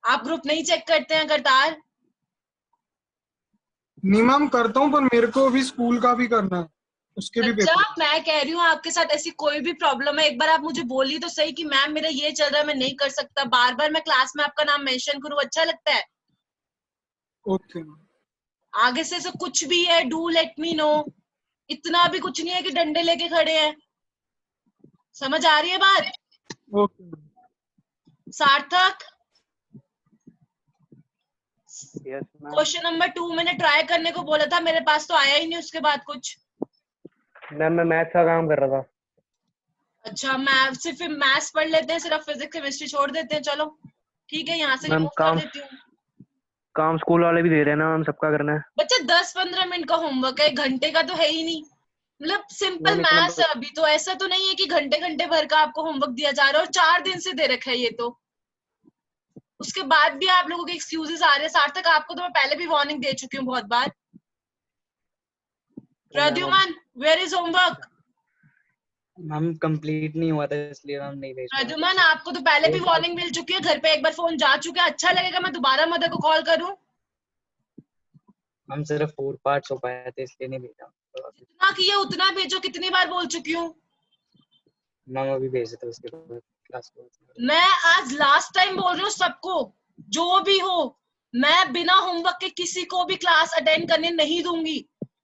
आप ग्रुप नहीं चेक करते हैं करतार? नहीं मैम करता हूँ, पर मेरे को अभी स्कूल का भी करना है, उसके भी अच्छा, पेपर। मैं कह रही हूँ आपके साथ ऐसी कोई भी प्रॉब्लम है, एक बार आप मुझे बोलिए तो सही कि मैम मेरा ये चल रहा है, मैं नहीं कर सकता। बार बार मैं क्लास में आपका नाम मेंशन करूँ, अच्छा लगता है? Okay ma'am. आगे से कुछ भी है डू लेट मी नो। इतना भी कुछ नहीं है कि डंडे लेके खड़े हैं। समझ आ रही है बात? Okay ma'am. सार्थक, यस मैम। क्वेश्चन नंबर 2 मैंने ट्राई करने को बोला था, मेरे पास तो आया ही नहीं उसके बाद कुछ। मैम मैं मैथ्स का काम कर रहा था। अच्छा, मैथ सिर्फ मैथ्स पढ़ लेते हैं, सिर्फ फिजिक्स केमिस्ट्री छोड़ देते हैं। चलो ठीक है, यहाँ से मैम रिमूव कर देती हूँ। काम स्कूल वाले भी दे रहे हैं ना मैम, सबका करना है। बच्चा 10-15 मिनट का होमवर्क है, 1 घंटे का तो है ही नहीं। मतलब सिंपल मैम इतना मैथ्स है अभी तो, ऐसा तो नहीं है कि घंटे घंटे भर का आपको होमवर्क दिया जा रहा है, और 4 दिन से दे रखा है ये तो। उसके बाद भी आप लोगों के एक्सक्यूजेस आ रहे हैं। सार्थक, आपको तो मैं पहले भी वार्निंग दे चुकी हूँ बहुत बार। Pradyuman, where is homework? Ma'am complete नहीं हुआ था इसलिए मैम नहीं भेज पाया। प्रद्युमन, आपको तो पहले भी वार्निंग मिल चुकी है, घर पे एक बार फोन जा चुका है। अच्छा लगेगा मैं दोबारा मदर को कॉल करूं? हम सिर्फ 4 पार्ट्स हो पाए थे इसलिए नहीं भेजा। ना कि ये उतना भेजो, कितनी बार बोल चुकी हूँ। मैम अभी भेजे थे उसके बाद क्लास को। मैं आज लास्ट टाइम बोल रही हूँ सबको, जो भी हो, मैं बिना होमवर्क के किसी को भी क्लास अटेंड करने नहीं दूंगी।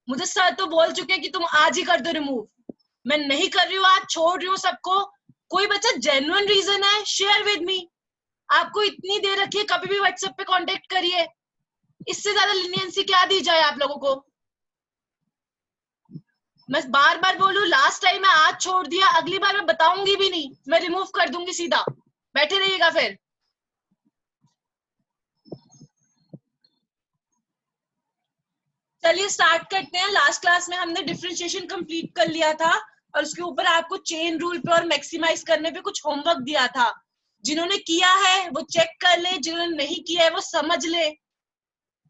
मुझे सर तो बोल चुके हैं कि तुम आज ही कर दो रिमूव। मैं नहीं कर रही हूँ आज, छोड़ रही हूँ सबको। कोई बच्चा जेन्युइन रीजन है, शेयर विद मी। आपको इतनी देर रखी है, कभी भी व्हाट्सएप पे कांटेक्ट करिए। इससे ज्यादा लिनियंसी क्या दी जाए आप लोगों को? मैं बार बार बोलूं, लास्ट टाइम मैं आज छोड़ दिया, अगली बार मैं बताऊंगी भी नहीं, मैं रिमूव कर दूंगी सीधा। बैठे रहिएगा फिर। चलिए स्टार्ट करते हैं। लास्ट क्लास में हमने डिफरेंशिएशन कंप्लीट कर लिया था, और उसके ऊपर आपको चेन रूल पे और मैक्सिमाइज करने पे कुछ होमवर्क दिया था। जिन्होंने किया है वो चेक कर ले, जिन्होंने नहीं किया है वो समझ ले।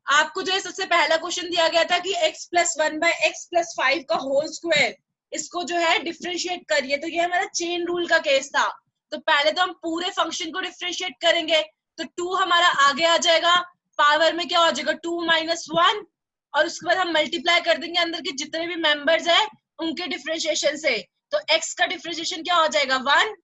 आपको जो है सबसे पहला क्वेश्चन दिया गया था कि x प्लस 1/x+5 का होल स्क्वायर, इसको जो है डिफरेंशिएट करिए। तो ये हमारा चेन रूल का केस था। तो पहले तो हम पूरे फंक्शन को डिफरेंशिएट करेंगे। तो 2 हमारा आगे आ जाएगा, पावर में क्या हो जाएगा 2 - 1, और उसके बाद हम मल्टीप्लाई कर देंगे अंदर के जितने भी मेंबर्स है उनके डिफरेंशिएशन से। तो x का डिफरेंशिएशन क्या हो जाएगा 1।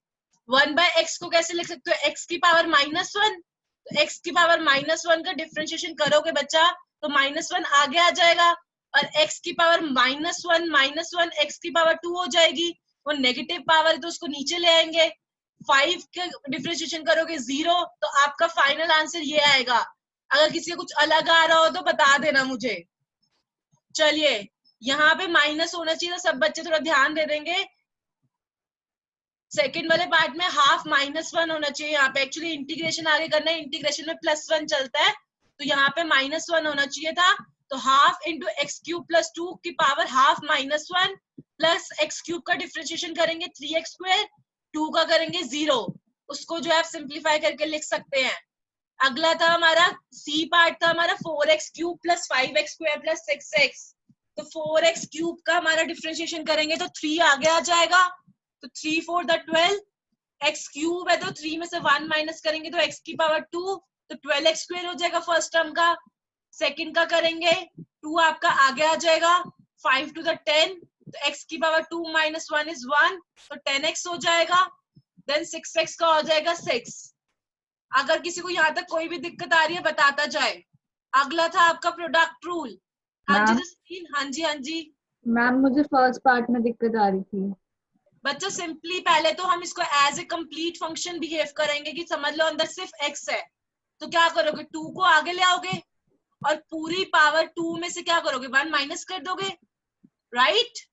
1/x को कैसे लिख सकते हो, x की पावर -1। तो x की पावर -1 का डिफरेंशिएशन करोगे बच्चा तो -1 आगे आ जाएगा, और x की पावर -1 x की पावर 2 हो जाएगी। वो नेगेटिव पावर है तो उसको नीचे ले आएंगे। 5 के डिफरेंशिएशन करोगे 0, तो आपका फाइनल आंसर ये आएगा। अगर किसी का कुछ अलग आ रहा हो तो बता देना मुझे। चलिए, यहाँ पे माइनस होना चाहिए, तो सब बच्चे थोड़ा ध्यान दे देंगे। सेकंड वाले पार्ट में हाफ -1 होना चाहिए। यहाँ पे एक्चुअली इंटीग्रेशन आगे करना है, इंटीग्रेशन में +1 चलता है, तो यहाँ पे -1 होना चाहिए था। तो हाफ इंटू x³ + 2 की पावर हाफ -1 प्लस x³ का डिफरेंशिएशन करेंगे 3x², 2 का करेंगे 0। उसको जो है आप सिंप्लीफाई करके लिख सकते हैं। अगला था हमारा सी पार्ट, था हमारा 4x³ + 5x² + 6x। तो 4x³ का हमारा डिफरेंशिएशन करेंगे तो 3 आगे आ जाएगा। तो 3 4 12, x³ है तो 3 में से 1 माइनस करेंगे तो x की पावर 2, तो 12x² हो जाएगा फर्स्ट टर्म का। सेकंड का करेंगे 2 आपका आगे आ जाएगा, 5 to the 10, तो x की पावर 2 - 1 is 1, तो 10x हो जाएगा। देन 6x का हो जाएगा 6। अगर किसी को यहाँ तक कोई भी दिक्कत आ रही है बताता जाए। अगला था आपका प्रोडक्ट रूल। हाँ जी जसमीन, हाँ जी हाँ जी। मैम मुझे फर्स्ट पार्ट में दिक्कत आ रही थी। बच्चा सिंपली पहले तो हम इसको as a complete function behave करेंगे कि समझ लो अंदर सिर्फ x है, तो क्या करोगे 2 को आगे ले आओगे और पूरी पावर 2 में से क्या करोगे 1 माइनस कर दोगे, राइट?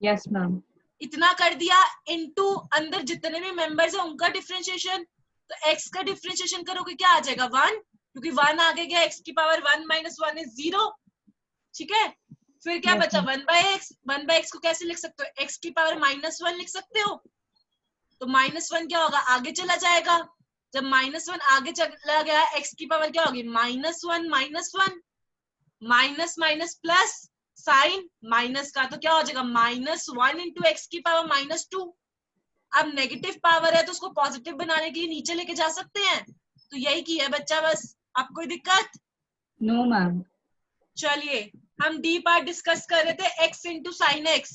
Yes ma'am. इतना कर दिया, इनटू अंदर जितने भी मेंबर्स है उनका डिफरेंशिएशन। तो x का डिफरेंशिएशन करोगे क्या आ जाएगा 1, क्योंकि 1 आगे गया, x की पावर 1 - 1 is 0। ठीक है, फिर क्या बचा 1/x। 1/x को कैसे लिख सकते हो, x की पावर -1 लिख सकते हो। तो -1 क्या होगा आगे चला जाएगा। जब -1 आगे चला गया, x की पावर क्या होगी -1 -1, minus minus plus, sine minus का, तो क्या हो जाएगा -1 × x की पावर -2। अब नेगेटिव पावर है तो उसको पॉजिटिव बनाने के लिए नीचे लेके जा सकते हैं। तो यही की है बच्चा बस। अब कोई दिक्कत? No, ma'am. चलिए हम डी पार्ट डिस्कस कर रहे थे, x इंटू साइन एक्स।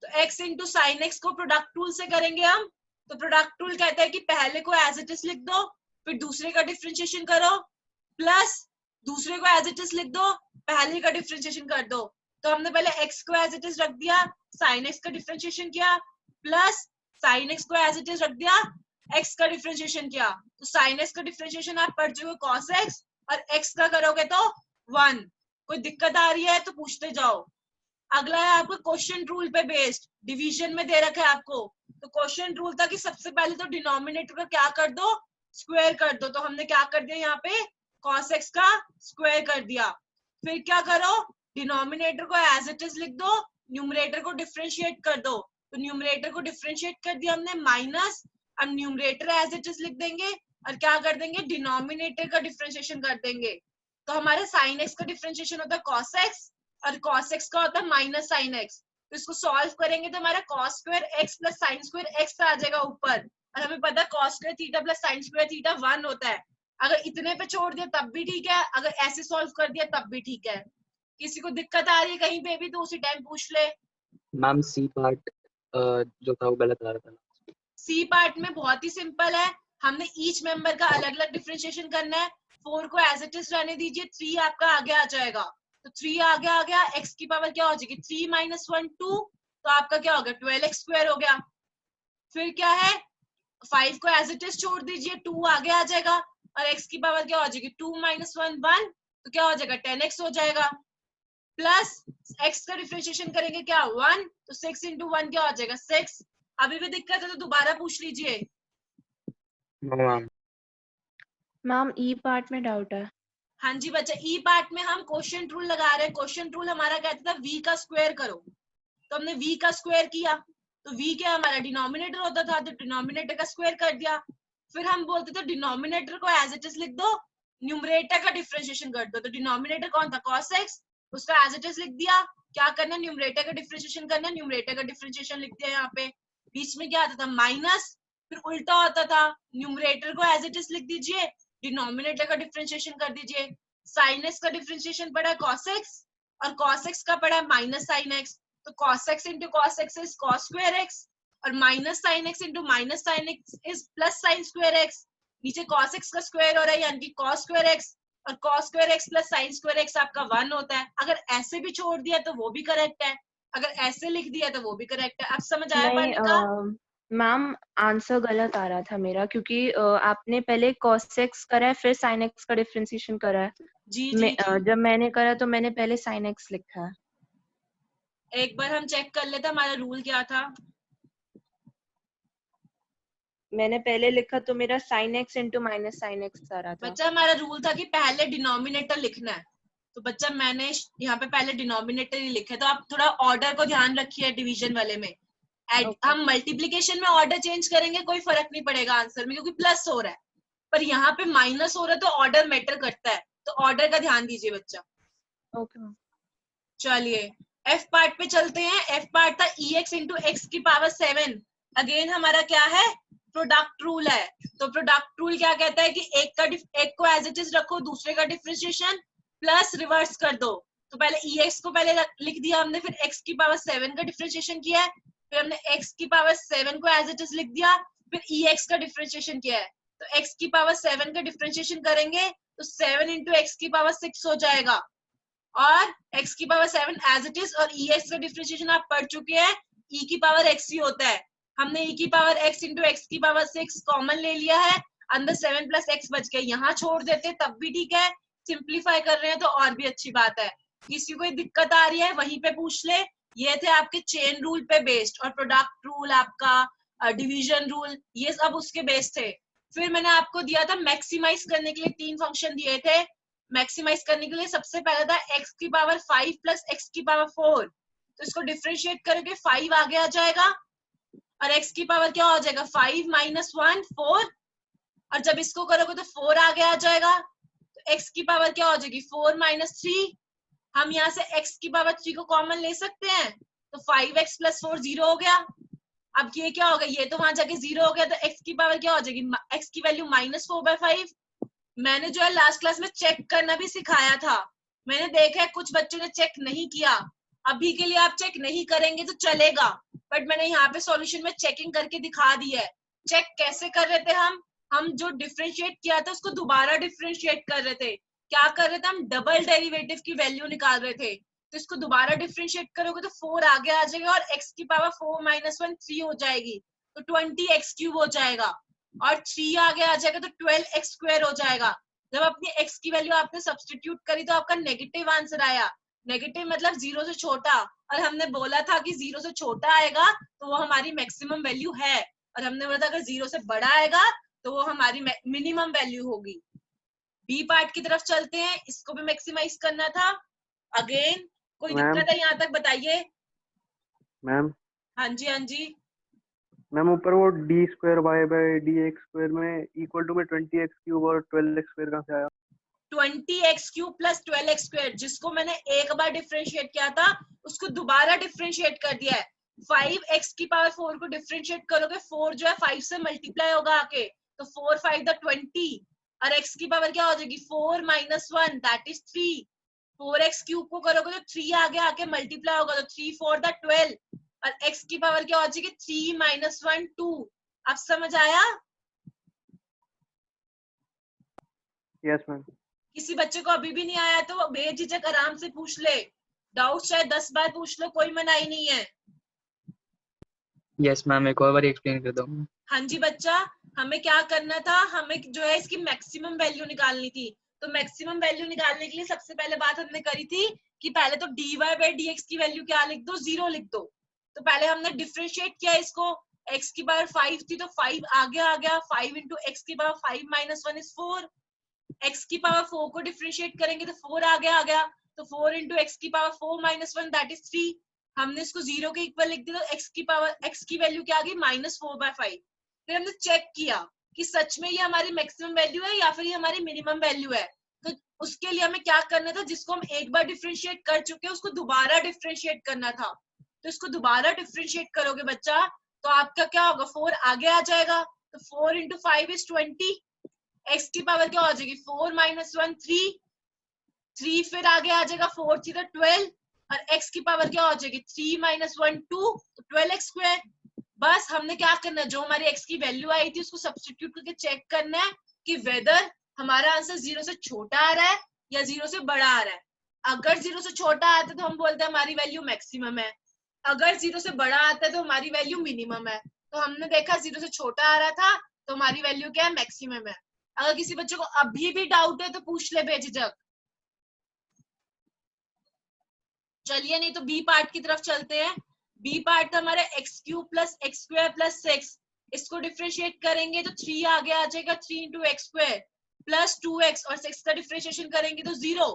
तो x इंटू साइन एक्स को प्रोडक्ट रूल से करेंगे हम। तो प्रोडक्ट रूल कहता है कि पहले को एज इट इज लिख दो, फिर दूसरे का डिफरेंशिएशन करो, प्लस दूसरे को एज इट इज लिख दो, पहले का डिफरेंशिएशन कर दो। तो हमने पहले x को एज इट इज रख दिया, साइन एक्स का डिफरेंशिएशन किया, प्लस साइन एक्स को एज इट इज रख दिया, x का डिफरेंशिएशन किया। तो साइन एक्स का डिफरेंशिएशन आप पढ़ चुके कॉस एक्स, और x का करोगे तो 1। कोई दिक्कत आ रही है तो पूछते जाओ। अगला है आपको क्वेश्चन रूल पे बेस्ड, डिवीजन में दे रखा है आपको। तो क्वेश्चन रूल था कि सबसे पहले तो डिनोमिनेटर का क्या कर दो, स्क्वायर कर दो। तो हमने क्या कर दिया यहाँ पे, cos x का स्क्वायर कर दिया। फिर क्या करो, डिनोमिनेटर को एज इट इज लिख दो, न्यूमरेटर को डिफरेंशिएट कर दो। तो न्यूमरेटर को डिफरेंशिएट कर दिया हमने माइनस, अब न्यूमरेटर एज इट इज लिख देंगे और क्या कर देंगे, डिनोमिनेटर का डिफरेंशिएशन कर देंगे। तो हमारे साइन एक्स का डिफरेंशिएशन होता है cos x, और cos x का होता है माइनस साइन x। तो इसको सॉल्व करेंगे तो हमारा cos square x plus sine square x आ जाएगा ऊपर, और हमें पता है cos square theta plus sine square theta 1 होता है। अगर इतने पे छोड़ दिया तब भी ठीक है, अगर ऐसे सॉल्व कर दिया तब भी ठीक है। किसी को दिक्कत आ रही है कहीं पे भी तो उसी टाइम पूछ ले। मैम सी पार्ट जो था वो गलत आ रहा था। सी पार्ट में बहुत ही सिंपल है, हमने ईच मेंबर का अलग अलग डिफरेंशिएशन करना है। 4 को एज इट इज रहने दीजिए, 3 आपका आगे आ जाएगा। तो 3 आगे आ गया, x की पावर क्या हो जाएगी, 3 माइनस 1 2, तो आपका क्या हो गया 12x स्क्वायर हो गया। फिर क्या है, 5 को एज इट इज छोड़ दीजिए, 2 आगे आ जाएगा, और x की पावर क्या हो जाएगी 2 माइनस 1 1, तो क्या हो जाएगा 10x हो जाएगा। प्लस x का डिफरेंशिएशन करेंगे क्या 1, तो 6 इंटू 1 क्या हो जाएगा 6। अभी भी दिक्कत है तो दोबारा पूछ लीजिए। मैम मैम ई पार्ट में डाउट है। हाँ जी बच्चा, ई पार्ट में हम क्वेश्चन रूल लगा रहे हैं। क्वेश्चन रूल हमारा कहता था v का स्क्वायर करो, तो हमने v का स्क्वायर किया। तो v क्या हमारा डिनोमिनेटर होता था, तो डिनोमिनेटर का स्क्वायर कर दिया। फिर हम बोलते थे डिनोमिनेटर को एज इट इज लिख दो, न्यूमरेटर का डिफरेंशिएशन कर दो। तो डिनोमिनेटर कौन था cos x, उसका एज इट इज लिख दिया। क्या करना है, न्यूमरेटर का डिफरेंशिएशन करना है, न्यूमरेटर का डिफरेंशिएशन लिख दिया यहाँ पे। बीच में क्या आता था माइनस, फिर उल्टा होता था, न्यूमरेटर को एज इट इज लिख दीजिए, डिनोमिनेटर का डिफरेंशिएशन कर दीजिए। साइन एक्स का डिफरेंशिएशन पड़ा है cos x, और cos x का पड़ा है माइनस साइन x। तो cos x into cos x is cos square x, और minus sine x into minus sine x is plus sine square x। नीचे cos x का स्क्वायर हो रहा है यानी कि cos स्क्वायर x, और cos square x plus sine square x आपका 1 होता है। अगर ऐसे भी छोड़ दिया तो वो भी करेक्ट है, अगर ऐसे लिख दिया तो वो भी करेक्ट है। अब समझ आया पढ़ने का? मैम आंसर गलत आ रहा था मेरा, क्योंकि आपने पहले cos x करा है फिर sin x का डिफरेंशिएशन करा है। जी जी, जब मैंने करा तो मैंने पहले sin x लिखा है। एक बार हम चेक कर लेते हमारा रूल क्या था। मैंने पहले लिखा तो मेरा sin x into minus sine x आ रहा था। बच्चा हमारा रूल था कि पहले डिनोमिनेटर लिखना है, तो बच्चा मैंने यहाँ पे पहले डिनोमिनेटर ही लिखा है। तो आप थोड़ा ऑर्डर को ध्यान रखिए डिवीजन वाले में। हम मल्टीप्लीकेशन में ऑर्डर चेंज करेंगे कोई फर्क नहीं पड़ेगा आंसर में, क्योंकि प्लस हो रहा है, पर यहाँ पे माइनस हो रहा है तो ऑर्डर मैटर करता है। तो ऑर्डर का ध्यान दीजिए बच्चा। Okay ma'am. चलिए एफ पार्ट पे चलते हैं। एफ पार्ट था ex इंटू एक्स की पावर 7। अगेन हमारा क्या है, प्रोडक्ट रूल है। तो प्रोडक्ट रूल क्या कहता है कि एक को एज इट इज रखो, दूसरे का डिफरेंशिएशन प्लस रिवर्स कर दो। तो पहले ex को पहले लिख दिया हमने, फिर x की पावर 7 का डिफरेंशिएशन किया है, फिर हमने x की पावर 7 को एज इट इज लिख दिया, फिर ex का डिफरेंशिएशन किया है। तो x की पावर 7 का डिफरेंशिएशन करेंगे तो 7 इंटू एक्स की पावर 6 हो जाएगा, और x की पावर 7 एज इट इज, और ex का डिफरेंशिएशन आप पढ़ चुके हैं, e की पावर x ही होता है। हमने e की पावर x इंटू एक्स की पावर 6 कॉमन ले लिया है, अंदर 7 प्लस x बच गया। यहाँ छोड़ देते तब भी ठीक है, सिंप्लीफाई कर रहे हैं तो और भी अच्छी बात है। किसी को कोई दिक्कत आ रही है वहीं पे पूछ ले। ये थे आपके चेन रूल पे बेस्ड, और प्रोडक्ट रूल, आपका डिवीजन रूल, ये सब उसके बेस्ड थे। फिर मैंने आपको दिया था मैक्सिमाइज करने के लिए 3 फंक्शन दिए थे। मैक्सिमाइज करने के लिए सबसे पहले था x की पावर 5 प्लस x की पावर 4। तो इसको डिफरेंशिएट करके 5 आगे आ जाएगा, और x की पावर क्या हो जाएगा 5 माइनस 1 4, और जब इसको करोगे तो 4 आगे आ जाएगा। तो x की पावर क्या हो जाएगी 4 माइनस 3। हम यहाँ से x की पावर 3 को कॉमन ले सकते हैं, तो 5x प्लस 4 0 हो गया। अब ये क्या होगा, ये तो वहां जाके 0 हो गया, तो x की पावर क्या हो जाएगी, x की वैल्यू माइनस 4/5, मैंने जो है लास्ट क्लास में चेक करना भी सिखाया था। मैंने देखा है कुछ बच्चों ने चेक नहीं किया। अभी के लिए आप चेक नहीं करेंगे तो चलेगा, बट मैंने यहाँ पे सॉल्यूशन में चेकिंग करके दिखा दी है। चेक कैसे कर रहे थे हम जो डिफरेंशिएट किया था उसको दोबारा डिफरेंशिएट कर रहे थे। क्या कर रहे थे हम? डबल डेरिवेटिव की वैल्यू निकाल रहे थे। तो इसको दोबारा डिफरेंशिएट करोगे तो 4 आगे आ जाएगा और x की पावर 4 माइनस 1 3 हो जाएगी, तो 20x क्यूब हो जाएगा। और 3 आगे आ जाएगा तो 12x स्क्वायर हो जाएगा। जब अपनी x की वैल्यू आपने सब्स्टिट्यूट करी तो आपका नेगेटिव आंसर आया। नेगेटिव मतलब 0 से छोटा, और हमने बोला था कि 0 से छोटा आएगा तो वो हमारी मैक्सिमम वैल्यू है, और हमने बोला था अगर 0 से बड़ा आएगा तो वो हमारी मिनिमम वैल्यू होगी। बी पार्ट की तरफ चलते हैं, इसको भी मैक्सिमाइज करना था। अगेन कोई मैम दिक्कत है यहाँ तक? बताइए। मैम हाँ जी, हाँ जी। मैम ऊपर वो D square Y by D X square में इक्वल टू में 20x क्यूब और 12x स्क्वायर कहाँ से आया? 20x cube plus 12x square, जिसको मैंने एक बार डिफरेंशिएट किया था उसको दोबारा डिफरेंशिएट कर दिया है। 5x की पावर 4 को डिफरेंशिएट करोगे, 4 जो है 5 से मल्टीप्लाई होगा आके, तो 4 5 द 20, और x की पावर क्या हो जाएगी? 4 minus 1 that is 3। 4x cube को करोगे तो 3 आगे आके मल्टीप्लाई होगा, तो 3 4 द 12, और x की पावर क्या हो जाएगी? 3 माइनस 1 2। अब समझ आया? Yes ma'am. किसी बच्चे को अभी भी नहीं आया तो वो बेझिझक आराम से पूछ ले। डाउट चाहे 10 बार पूछ लो, कोई मनाही नहीं है। यस मैम, एक और बार एक्सप्लेन कर दो। हाँ जी बच्चा, हमें क्या करना था? हमें जो है इसकी मैक्सिमम वैल्यू निकालनी थी। तो मैक्सिमम वैल्यू निकालने के लिए सबसे पहले बात हमने करी थी कि पहले तो dy बाई dx की वैल्यू क्या लिख दो? 0 लिख दो। तो पहले हमने डिफरेंशिएट किया इसको, x की पावर 5 थी तो 5 आगे आ गया, 5 इंटू एक्स की पावर 5 माइनस 1 इज 4। x की पावर 4 को डिफरेंशिएट करेंगे तो 4 आगे आ गया, तो 4 इंटू एक्स की पावर 4 माइनस 1 दैट इज 3। हमने इसको 0 के इक्वल लिख दिया, तो x की वैल्यू क्या आ गई? माइनस 4/5। फिर हमने चेक किया कि सच में ये हमारी मैक्सिमम वैल्यू है या फिर ये हमारी मिनिमम वैल्यू है। तो उसके लिए हमें क्या करना था? जिसको हम एक बार डिफरेंशिएट कर चुके हैं उसको दोबारा डिफरेंशिएट करना था। तो इसको दोबारा डिफरेंशिएट करोगे बच्चा तो आपका क्या होगा? 4 आगे आ जाएगा, तो 4 इंटू 5 इज 20। x की पावर क्या हो जाएगी? 4 माइनस 1 3, 3 फिर आगे आ जाएगा, 4 थी तो 12, और x की पावर क्या हो जाएगी? 3 माइनस 1 2, तो 12x स्क्वायर। बस हमने क्या करना है? जो हमारी x की वैल्यू आई थी उसको सब्स्टिट्यूट करके चेक करना है कि वेदर हमारा आंसर 0 से छोटा आ रहा है या 0 से बड़ा आ रहा है। अगर 0 से छोटा आता है तो हम बोलते हैं हमारी वैल्यू मैक्सिमम है, अगर 0 से बड़ा आता है तो हमारी वैल्यू मिनिमम है। तो हमने देखा 0 से छोटा आ रहा था तो हमारी वैल्यू क्या है? मैक्सिमम है। अगर किसी बच्चे को अभी भी डाउट है तो पूछ ले बेझिझक। चलिए, नहीं तो बी पार्ट की तरफ चलते हैं। बी पार्ट था हमारा x cube plus x square plus 6। इसको डिफरेंशिएट करेंगे तो 3 आगे आ जाएगा, 3 into x square plus 2x, और 6 का डिफरेंशिएशन करेंगे तो 0।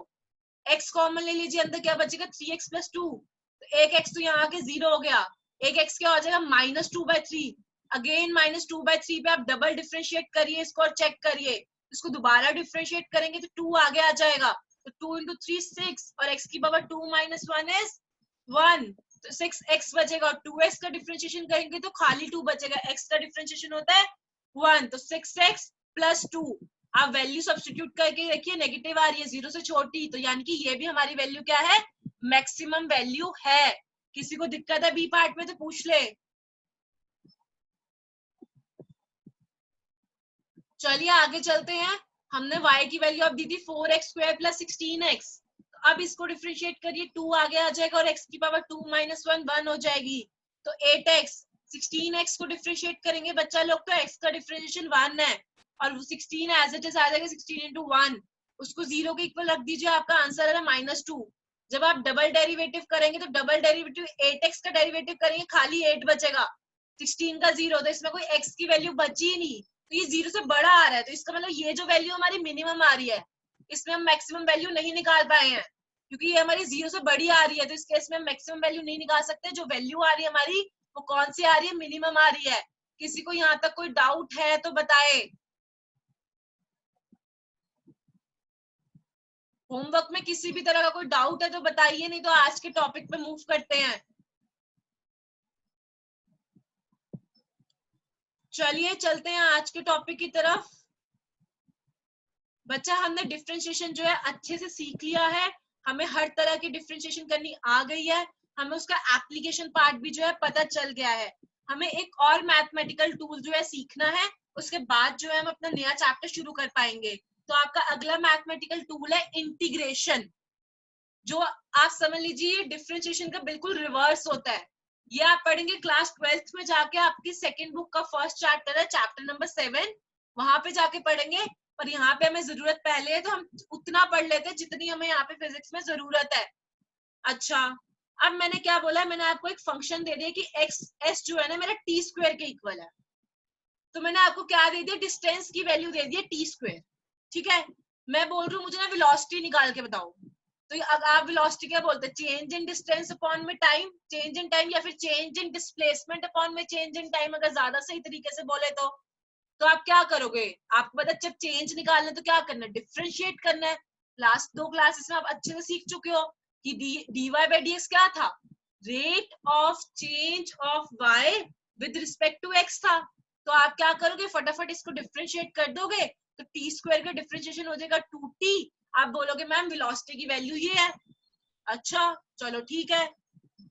x कॉमन ले लीजिए, अंदर क्या बचेगा? 3x प्लस 2, तो एक x तो यहाँ आके 0 हो गया। एक x क्या हो जाएगा? माइनस 2/3। अगेन माइनस 2/3 पे आप डबल डिफरेंशिएट करिए इसको और चेक करिए। इसको दोबारा डिफरेंशिएट करेंगे तो 2 आगे आ जाएगा, तो 2 इंटू 3 6, और x की पावर 2 माइनस 1 इज 1, तो 6x बचेगा। और 2x का डिफरेंशिएशन करेंगे तो खाली 2 बचेगा, x का डिफरेंशिएशन होता है 1, तो 6x प्लस 2। आप वैल्यू सब्स्टिट्यूट करके देखिए, नेगेटिव आ रही है, 0 से छोटी, तो यानी कि ये भी हमारी वैल्यू क्या है? मैक्सिमम वैल्यू है। किसी को दिक्कत है बी पार्ट में तो पूछ ले। चलिए आगे चलते हैं। हमने y की वैल्यू अब दी थी 4x स्क्वायर प्लस 16x। अब इसको डिफरेंशिएट करिए, 2 आगे आ जाएगा और x की पावर 2 माइनस 1 1 हो जाएगी, तो 8x। 16x को डिफरेंशिएट करेंगे बच्चा लोग तो x का डिफरेंशिएशन 1 है, और 16 एज इट इज आ जाएगा 16 इंटू 1। उसको 0 के इक्वल रख दीजिए, आपका आंसर है -2। जब आप डबल डेरिवेटिव करेंगे तो डबल डेरिवेटिव 8x का डेरिवेटिव करेंगे, खाली 8 बचेगा, 16 का 0, तो इसमें कोई x की वैल्यू बची ही नहीं, तो ये 0 से बड़ा आ रहा है। तो इसका मतलब ये जो वैल्यू हमारी मिनिमम आ रही है, इसमें हम मैक्सिमम वैल्यू नहीं निकाल पाए हैं, क्योंकि ये हमारी 0 से बड़ी आ रही है। तो इस केस में हम मैक्सिमम वैल्यू नहीं निकाल सकते। जो वैल्यू आ रही है हमारी वो कौन सी आ रही है? मिनिमम आ रही है। किसी को यहाँ तक कोई डाउट है तो बताए। होमवर्क में किसी भी तरह का कोई डाउट है तो बताइए, नहीं तो आज के टॉपिक पे मूव करते हैं। चलिए चलते हैं आज के टॉपिक की तरफ। बच्चा हमने डिफरेंशिएशन जो है अच्छे से सीख लिया है, हमें हर तरह की डिफरेंशिएशन करनी आ गई है, हमें उसका एप्लीकेशन पार्ट भी जो है पता चल गया है। हमें एक और मैथमेटिकल टूल जो है सीखना है, उसके बाद जो है हम अपना नया चैप्टर शुरू कर पाएंगे। तो आपका अगला मैथमेटिकल टूल है इंटीग्रेशन, जो आप समझ लीजिए डिफरेंशिएशन का बिल्कुल रिवर्स होता है। ये आप पढ़ेंगे क्लास 12th में जाके, आपकी सेकंड बुक का फर्स्ट चैप्टर है, चैप्टर नंबर 7, वहां पे जाके पढ़ेंगे। पर यहाँ पे हमें जरूरत पहले है तो हम उतना पढ़ लेते हैं जितनी हमें यहाँ पे फिजिक्स में जरूरत है। अच्छा, अब मैंने क्या बोला है, मैंने आपको एक फंक्शन दे दिया कि एक्स एस जो है ना मेरा टी स्क्वायर के इक्वल है। तो मैंने आपको क्या दे दिया, डिस्टेंस की वैल्यू दे दी है टी स्क्वायर। ठीक है, मैं बोल रही हूँ मुझे ना वेलोसिटी निकाल के बताओ। तो अब आप वेलोसिटी क्या बोलते हैं, चेंज इन डिस्टेंस अपॉन में टाइम, चेंज इन टाइम, या फिर चेंज इन डिस्प्लेसमेंट अपॉन में चेंज इन टाइम, अगर ज्यादा सही तरीके से बोले तो आप क्या करोगे, आपको पता जब चेंज निकालना है तो क्या करना है, डिफरेंशिएट करना है। लास्ट 2 क्लासेस में आप अच्छे से सीख चुके हो कि dy बाय dx क्या था, rate of change of y with respect to x था। तो आप क्या करोगे, फटाफट इसको डिफरेंशिएट कर दोगे, तो टी स्क्वायर का डिफरेंशिएशन हो जाएगा 2t। आप बोलोगे मैम वेलोसिटी की वैल्यू ये है। अच्छा चलो ठीक है,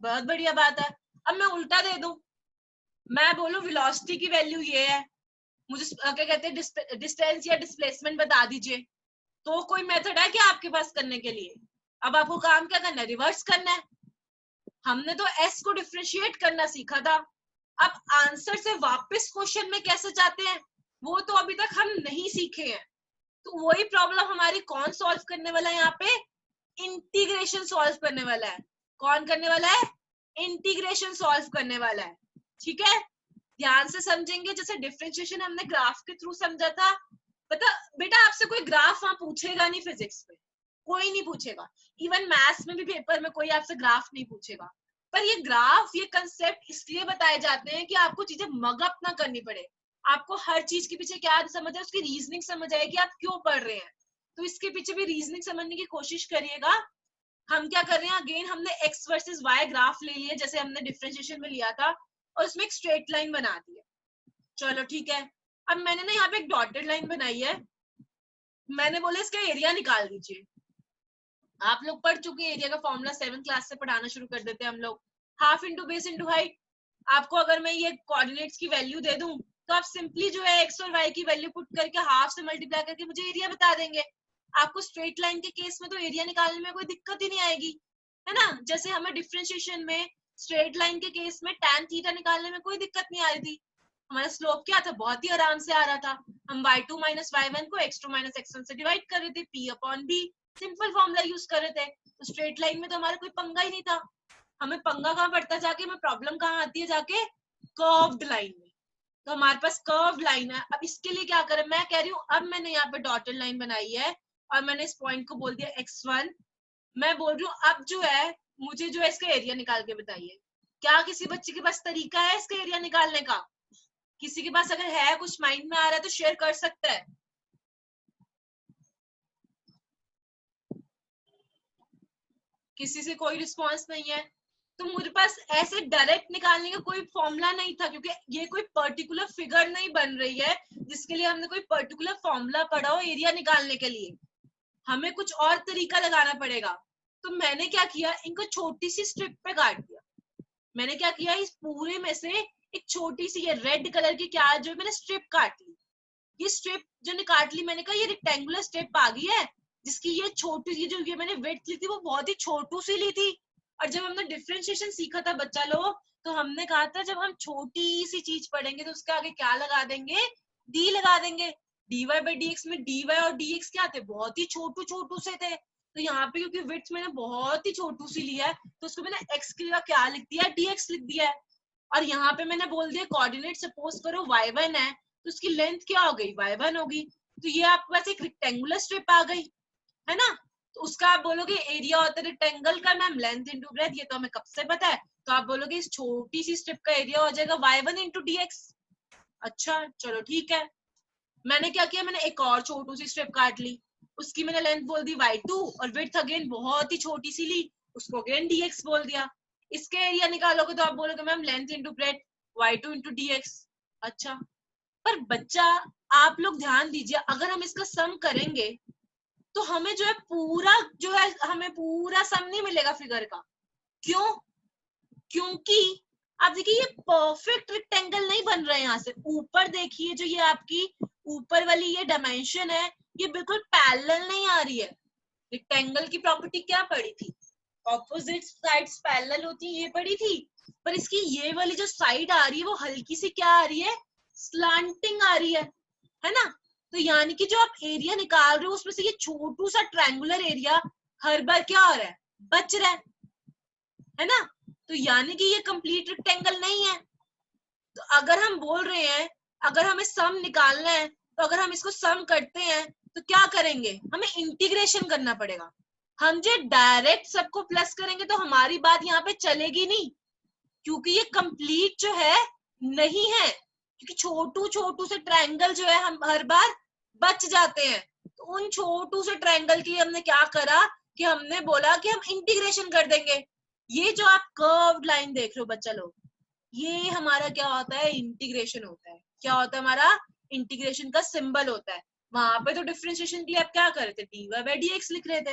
बहुत बढ़िया बात है। अब मैं उल्टा दे दूं, मैं बोलूं वेलोसिटी की वैल्यू ये है, मुझे क्या कहते हैं डिस्टेंस या डिस्प्लेसमेंट बता दीजिए। तो कोई मेथड है क्या आपके पास करने के लिए? अब आपको काम क्या करना है, रिवर्स करना है। हमने तो s को डिफरेंशिएट करना सीखा था, अब आंसर से वापस क्वेश्चन में कैसे जाते हैं वो तो अभी तक हम नहीं सीखे हैं। तो वही प्रॉब्लम हमारी कौन सॉल्व करने वाला है, यहाँ पे इंटीग्रेशन सॉल्व करने वाला है। कौन करने वाला है, इंटीग्रेशन सॉल्व करने वाला है। ठीक है, ध्यान से समझेंगे। जैसे डिफरेंशिएशन हमने ग्राफ के थ्रू समझा था, पता बेटा आपसे कोई ग्राफ वहां पूछेगा नहीं, फिजिक्स में कोई नहीं पूछेगा, इवन मैथ्स में भी पेपर में कोई आपसे ग्राफ नहीं पूछेगा। पर ये ग्राफ, ये कंसेप्ट इसलिए बताए जाते हैं कि आपको चीजें मगअप ना करनी पड़े, आपको हर चीज के पीछे क्या समझ आए, उसकी रीजनिंग समझ आए कि आप क्यों पढ़ रहे हैं। तो इसके पीछे भी रीजनिंग समझने की कोशिश करिएगा। हम क्या कर रहे हैं, अगेन हमने एक्स वर्सेस वाई ग्राफ ले लिया जैसे हमने डिफरेंशिएशन में लिया था, और उसमें एक स्ट्रेट लाइन बना दी है। चलो ठीक है, अब मैंने ना यहाँ पे एक डॉटेड लाइन बनाई है, मैंने बोला इसका एरिया निकाल दीजिए। आप लोग पढ़ चुके हैं एरिया का फॉर्मूला, 7th क्लास से पढ़ाना शुरू कर देते हैं हम लोग, half into base into height. आपको अगर मैं ये कोऑर्डिनेट्स की वैल्यू दे दूं तो आप सिंपली जो है एक्स और वाई की वैल्यू पुट करके हाफ से मल्टीप्लाई करके मुझे एरिया बता देंगे। आपको स्ट्रेट लाइन के केस में तो एरिया निकालने में कोई दिक्कत ही नहीं आएगी, है ना। जैसे हमें डिफरेंशिएशन में स्ट्रेट लाइन के केस में tan थीटा निकालने में कोई दिक्कत नहीं आ रही थी, हमारा स्लोप क्या था, बहुत ही आराम से आ रहा था। हम y2 माइनस y1 को x2 माइनस x1 से डिवाइड कर रहे थे, p upon b, simple formula use कर रहे थे। तो स्ट्रेट लाइन में तो हमारा कोई पंगा ही नहीं था। हमें पंगा कहाँ पड़ता जाके, हमें प्रॉब्लम कहाँ आती है जाके, कर्व्ड लाइन में। तो हमारे पास कर्व्ड लाइन है। अब इसके लिए क्या करें, मैं कह रही हूँ अब मैंने यहाँ पे डॉटेड लाइन बनाई है और मैंने इस पॉइंट को बोल दिया x1। मैं बोल रही हूँ अब जो है मुझे जो है इसका एरिया निकाल के बताइए। क्या किसी बच्चे के पास तरीका है इसका एरिया निकालने का? किसी के पास अगर है, कुछ माइंड में आ रहा है तो शेयर कर सकता है। किसी से कोई रिस्पॉन्स नहीं है, तो मुझे पास ऐसे डायरेक्ट निकालने का कोई फॉर्मूला नहीं था, क्योंकि ये कोई पर्टिकुलर फिगर नहीं बन रही है जिसके लिए हमने कोई पर्टिकुलर फॉर्मूला पढ़ा हो एरिया निकालने के लिए। हमें कुछ और तरीका लगाना पड़ेगा। तो मैंने क्या किया, इनको छोटी सी स्ट्रिप पे काट दिया। मैंने क्या किया, इस पूरे में से एक छोटी सी ये रेड कलर की क्या जो मैंने स्ट्रिप काट ली। ये स्ट्रिप जो काट ली, मैंने कहा ये रेक्टेंगुलर स्ट्रिप आ गई है जिसकी ये छोटी सी जो ये मैंने विड्थ ली थी वो बहुत ही छोटू सी ली थी। और जब हमने डिफरेंशिएशन सीखा था बच्चा लोग, तो हमने कहा था जब हम छोटी सी चीज पढ़ेंगे तो उसके आगे क्या लगा देंगे, डी लगा देंगे। dy बाई dx में dy और dx क्या थे, बहुत ही छोटू छोटू से थे। तो यहाँ पे क्योंकि विड्थ मैंने बहुत ही छोटू सी लिया है तो उसको मैंने x की जगह क्या लिख दिया, dx लिख दिया है। और यहाँ पे मैंने बोल दिया कोऑर्डिनेट सपोज करो y1 है तो उसकी लेंथ क्या हो गई, y1 होगी। तो ये आपके पास एक रेक्टेंगुलर स्ट्रिप आ गई, है ना। तो उसका आप बोलोगे एरिया होता है रेक्टेंगल का मैम लेंथ इंटू ब्रेथ, ये तो हमें कब से पता है। तो आप बोलोगे इस छोटी सी स्ट्रिप का एरिया हो जाएगा y1 इंटू dx। अच्छा चलो ठीक है, मैंने क्या किया, मैंने एक और छोटी सी स्ट्रिप काट ली, उसकी मैंने लेंथ बोल दी y2 और विड्थ अगेन बहुत ही छोटी सी ली, उसको अगेन dx बोल दिया। इसके एरिया निकालोगे तो आप बोलोगे ma'am length into breadth y2 into dx। अच्छा पर बच्चा आप लोग ध्यान दीजिए, अगर हम इसका सम करेंगे तो हमें जो है हमें पूरा सम नहीं मिलेगा फिगर का। क्यों? क्योंकि आप देखिए ये परफेक्ट रेक्टेंगल नहीं बन रहा है। यहाँ से ऊपर देखिए, जो ये आपकी ऊपर वाली ये डायमेंशन है, ये बिल्कुल पैरेलल नहीं आ रही है। रेक्टेंगल की प्रॉपर्टी क्या पड़ी थी? ऑपोजिट साइड्स पैरेलल होती है, ये पड़ी थी। पर इसकी ये वाली जो साइड आ रही है वो हल्की सी क्या आ रही है? स्लांटिंग आ रही है ना? तो यानी कि जो आप एरिया निकाल रहे हो उसमें से ये छोटू सा ट्रायंगुलर एरिया हर बार क्या हो रहा है? बच रहा है ना? तो यानी कि ये कंप्लीट रेक्टेंगल नहीं है। तो अगर हम बोल रहे हैं अगर हमें सम निकालना है, तो अगर हम इसको सम करते हैं तो क्या करेंगे? हमें इंटीग्रेशन करना पड़ेगा। हम जो डायरेक्ट सबको प्लस करेंगे तो हमारी बात यहाँ पे चलेगी नहीं, क्योंकि ये कंप्लीट जो है नहीं है, क्योंकि छोटू छोटू से ट्रायंगल जो है हम हर बार बच जाते हैं। तो उन छोटू से ट्रायंगल की हमने क्या करा कि हमने बोला कि हम इंटीग्रेशन कर देंगे। ये जो आप कर्व्ड लाइन देख रहे हो बच्चा लोग, ये हमारा क्या होता है? इंटीग्रेशन होता है। क्या होता है हमारा? इंटीग्रेशन का सिंबल होता है। वहां पे तो डिफरेंशिएशन के लिए आप क्या कर रहे थे? dy/dx लिख रहे थे,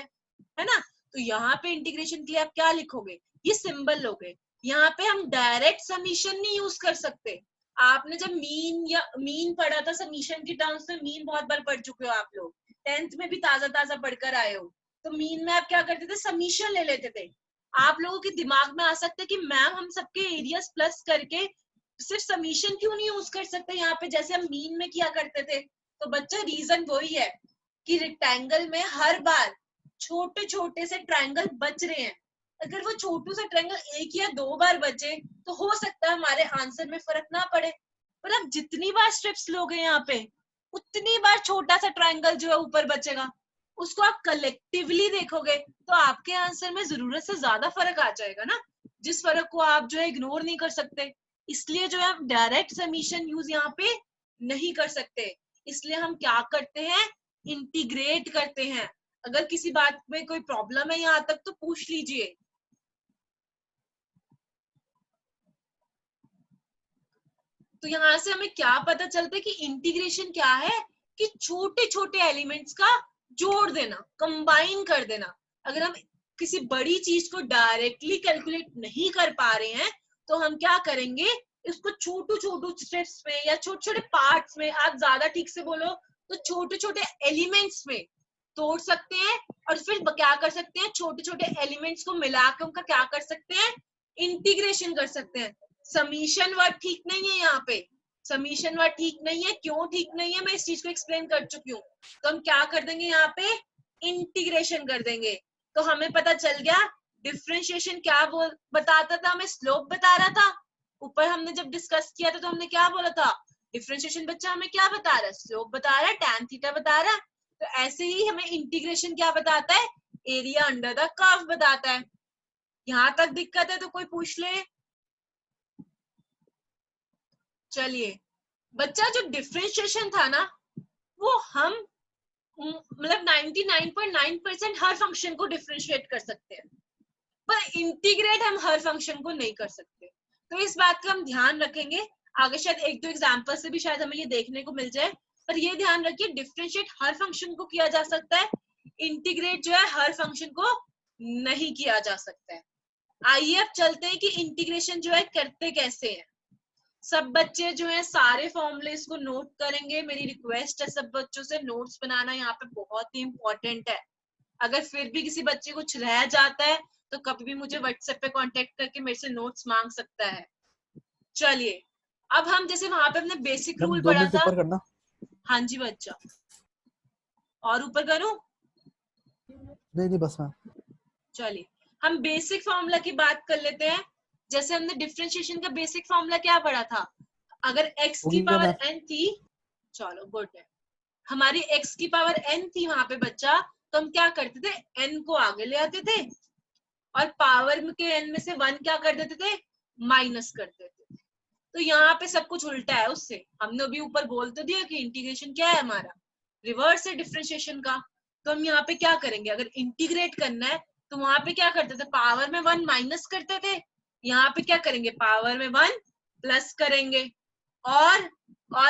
है ना? तो यहाँ पे इंटीग्रेशन के लिए आप क्या लिखोगे? ये सिंबल लोगे। यहाँ पे हम डायरेक्ट समीशन नहीं यूज कर सकते। आपने जब मीन पढ़ा था समीशन की टर्म्स में, मीन बहुत बार पढ़ चुके हो आप लोग, 10th में भी ताजा पढ़कर आए हो। तो मीन में आप क्या करते थे? समीशन ले लेते थे। आप लोगों के दिमाग में आ सकता है कि मैम हम सबके एरियाज प्लस करके सिर्फ समीशन क्यों नहीं यूज कर सकते यहाँ पे, जैसे हम मीन में किया करते थे? तो बच्चा रीजन वही है कि रेक्टेंगल में हर बार छोटे छोटे से ट्रायंगल बच रहे हैं। अगर वो छोटू सा ट्रायंगल एक या दो बार बचे तो हो सकता है हमारे आंसर में फर्क ना पड़े, पर आप जितनी बार स्ट्रिप्स लोगे यहाँ पे उतनी बार छोटा सा ट्रायंगल जो है ऊपर बचेगा। उसको आप कलेक्टिवली देखोगे तो आपके आंसर में जरूरत से ज्यादा फर्क आ जाएगा ना, जिस फर्क को आप जो है इग्नोर नहीं कर सकते। इसलिए जो है आप डायरेक्ट समीशन यूज यहाँ पे नहीं कर सकते। इसलिए हम क्या करते हैं? इंटीग्रेट करते हैं। अगर किसी बात में कोई प्रॉब्लम है यहाँ तक तो पूछ लीजिए। तो यहाँ से हमें क्या पता चलता है कि इंटीग्रेशन क्या है? कि छोटे छोटे एलिमेंट्स का जोड़ देना, कंबाइन कर देना। अगर हम किसी बड़ी चीज को डायरेक्टली कैलकुलेट नहीं कर पा रहे हैं तो हम क्या करेंगे? इसको छोटू छोटू स्टेप्स में या छोटे छोटे पार्ट्स में, आप ज्यादा ठीक से बोलो तो छोटे छोटे एलिमेंट्स में तोड़ सकते हैं, और फिर क्या कर सकते हैं? छोटे छोटे एलिमेंट्स को मिलाकर उनका क्या कर सकते हैं? इंटीग्रेशन कर सकते हैं। समीशन वर्ड ठीक नहीं है यहाँ पे। समीशन वर्ड ठीक नहीं है। क्यों ठीक नहीं है? मैं इस चीज को एक्सप्लेन कर चुकी हूँ। तो हम क्या कर देंगे? यहाँ पे इंटीग्रेशन कर देंगे। तो हमें पता चल गया डिफरेंशिएशन क्या बताता था? हमें स्लोप बता रहा था। ऊपर हमने जब डिस्कस किया था तो हमने क्या बोला था? डिफरेंशिएशन बच्चा हमें क्या बता रहा है? स्लोप बता रहा है, tan थीटा बता रहा है। तो ऐसे ही हमें इंटीग्रेशन क्या बताता है? एरिया अंडर द कर्व बताता है। यहाँ तक दिक्कत है तो कोई पूछ ले। चलिए बच्चा, जो डिफरेंशिएशन था ना वो हम मतलब 99.9% हर फंक्शन को डिफरेंशिएट कर सकते हैं, पर इंटीग्रेट हम हर फंक्शन को नहीं कर सकते। तो इस बात का हम ध्यान रखेंगे। आगे शायद एक दो एग्जांपल से भी शायद हमें ये देखने को मिल जाए, पर ये ध्यान रखिए डिफरेंशिएट हर फंक्शन को किया जा सकता है, इंटीग्रेट जो है हर फंक्शन को नहीं किया जा सकता है। आइए अब चलते हैं कि इंटीग्रेशन जो है करते कैसे हैं। सब बच्चे जो है सारे फॉर्मूलेस को नोट करेंगे। मेरी रिक्वेस्ट है सब बच्चों से, नोट्स बनाना यहाँ पे बहुत ही इंपॉर्टेंट है। अगर फिर भी किसी बच्चे को कुछ रह जाता है तो कभी भी मुझे व्हाट्सएप पे कांटेक्ट करके मेरे से नोट्स मांग सकता है। चलिए अब हम जैसे वहां पे अपने बेसिक रूल पढ़ा था। ऊपर करना। हाँ जी बच्चा, और ऊपर करूं? नहीं बस मैं। चलिए हम बेसिक फॉर्मूला की बात कर लेते हैं। जैसे हमने डिफरेंशिएशन का बेसिक फॉर्मूला क्या पढ़ा था? अगर x की पावर n थी, चलो गुड है, हमारी x की पावर n थी वहां पे बच्चा, तो हम क्या करते थे? n को आगे ले आते थे और पावर के n में से 1 क्या कर देते थे? माइनस कर देते थे। तो यहाँ पे सब कुछ उल्टा है उससे। हमने अभी ऊपर बोल तो दिया कि इंटीग्रेशन क्या है हमारा? रिवर्स है डिफरेंशिएशन का। तो हम यहाँ पे क्या करेंगे? अगर इंटीग्रेट करना है तो वहां पे क्या करते थे? पावर में 1 माइनस करते थे। यहाँ पे क्या करेंगे? पावर में 1 प्लस करेंगे। और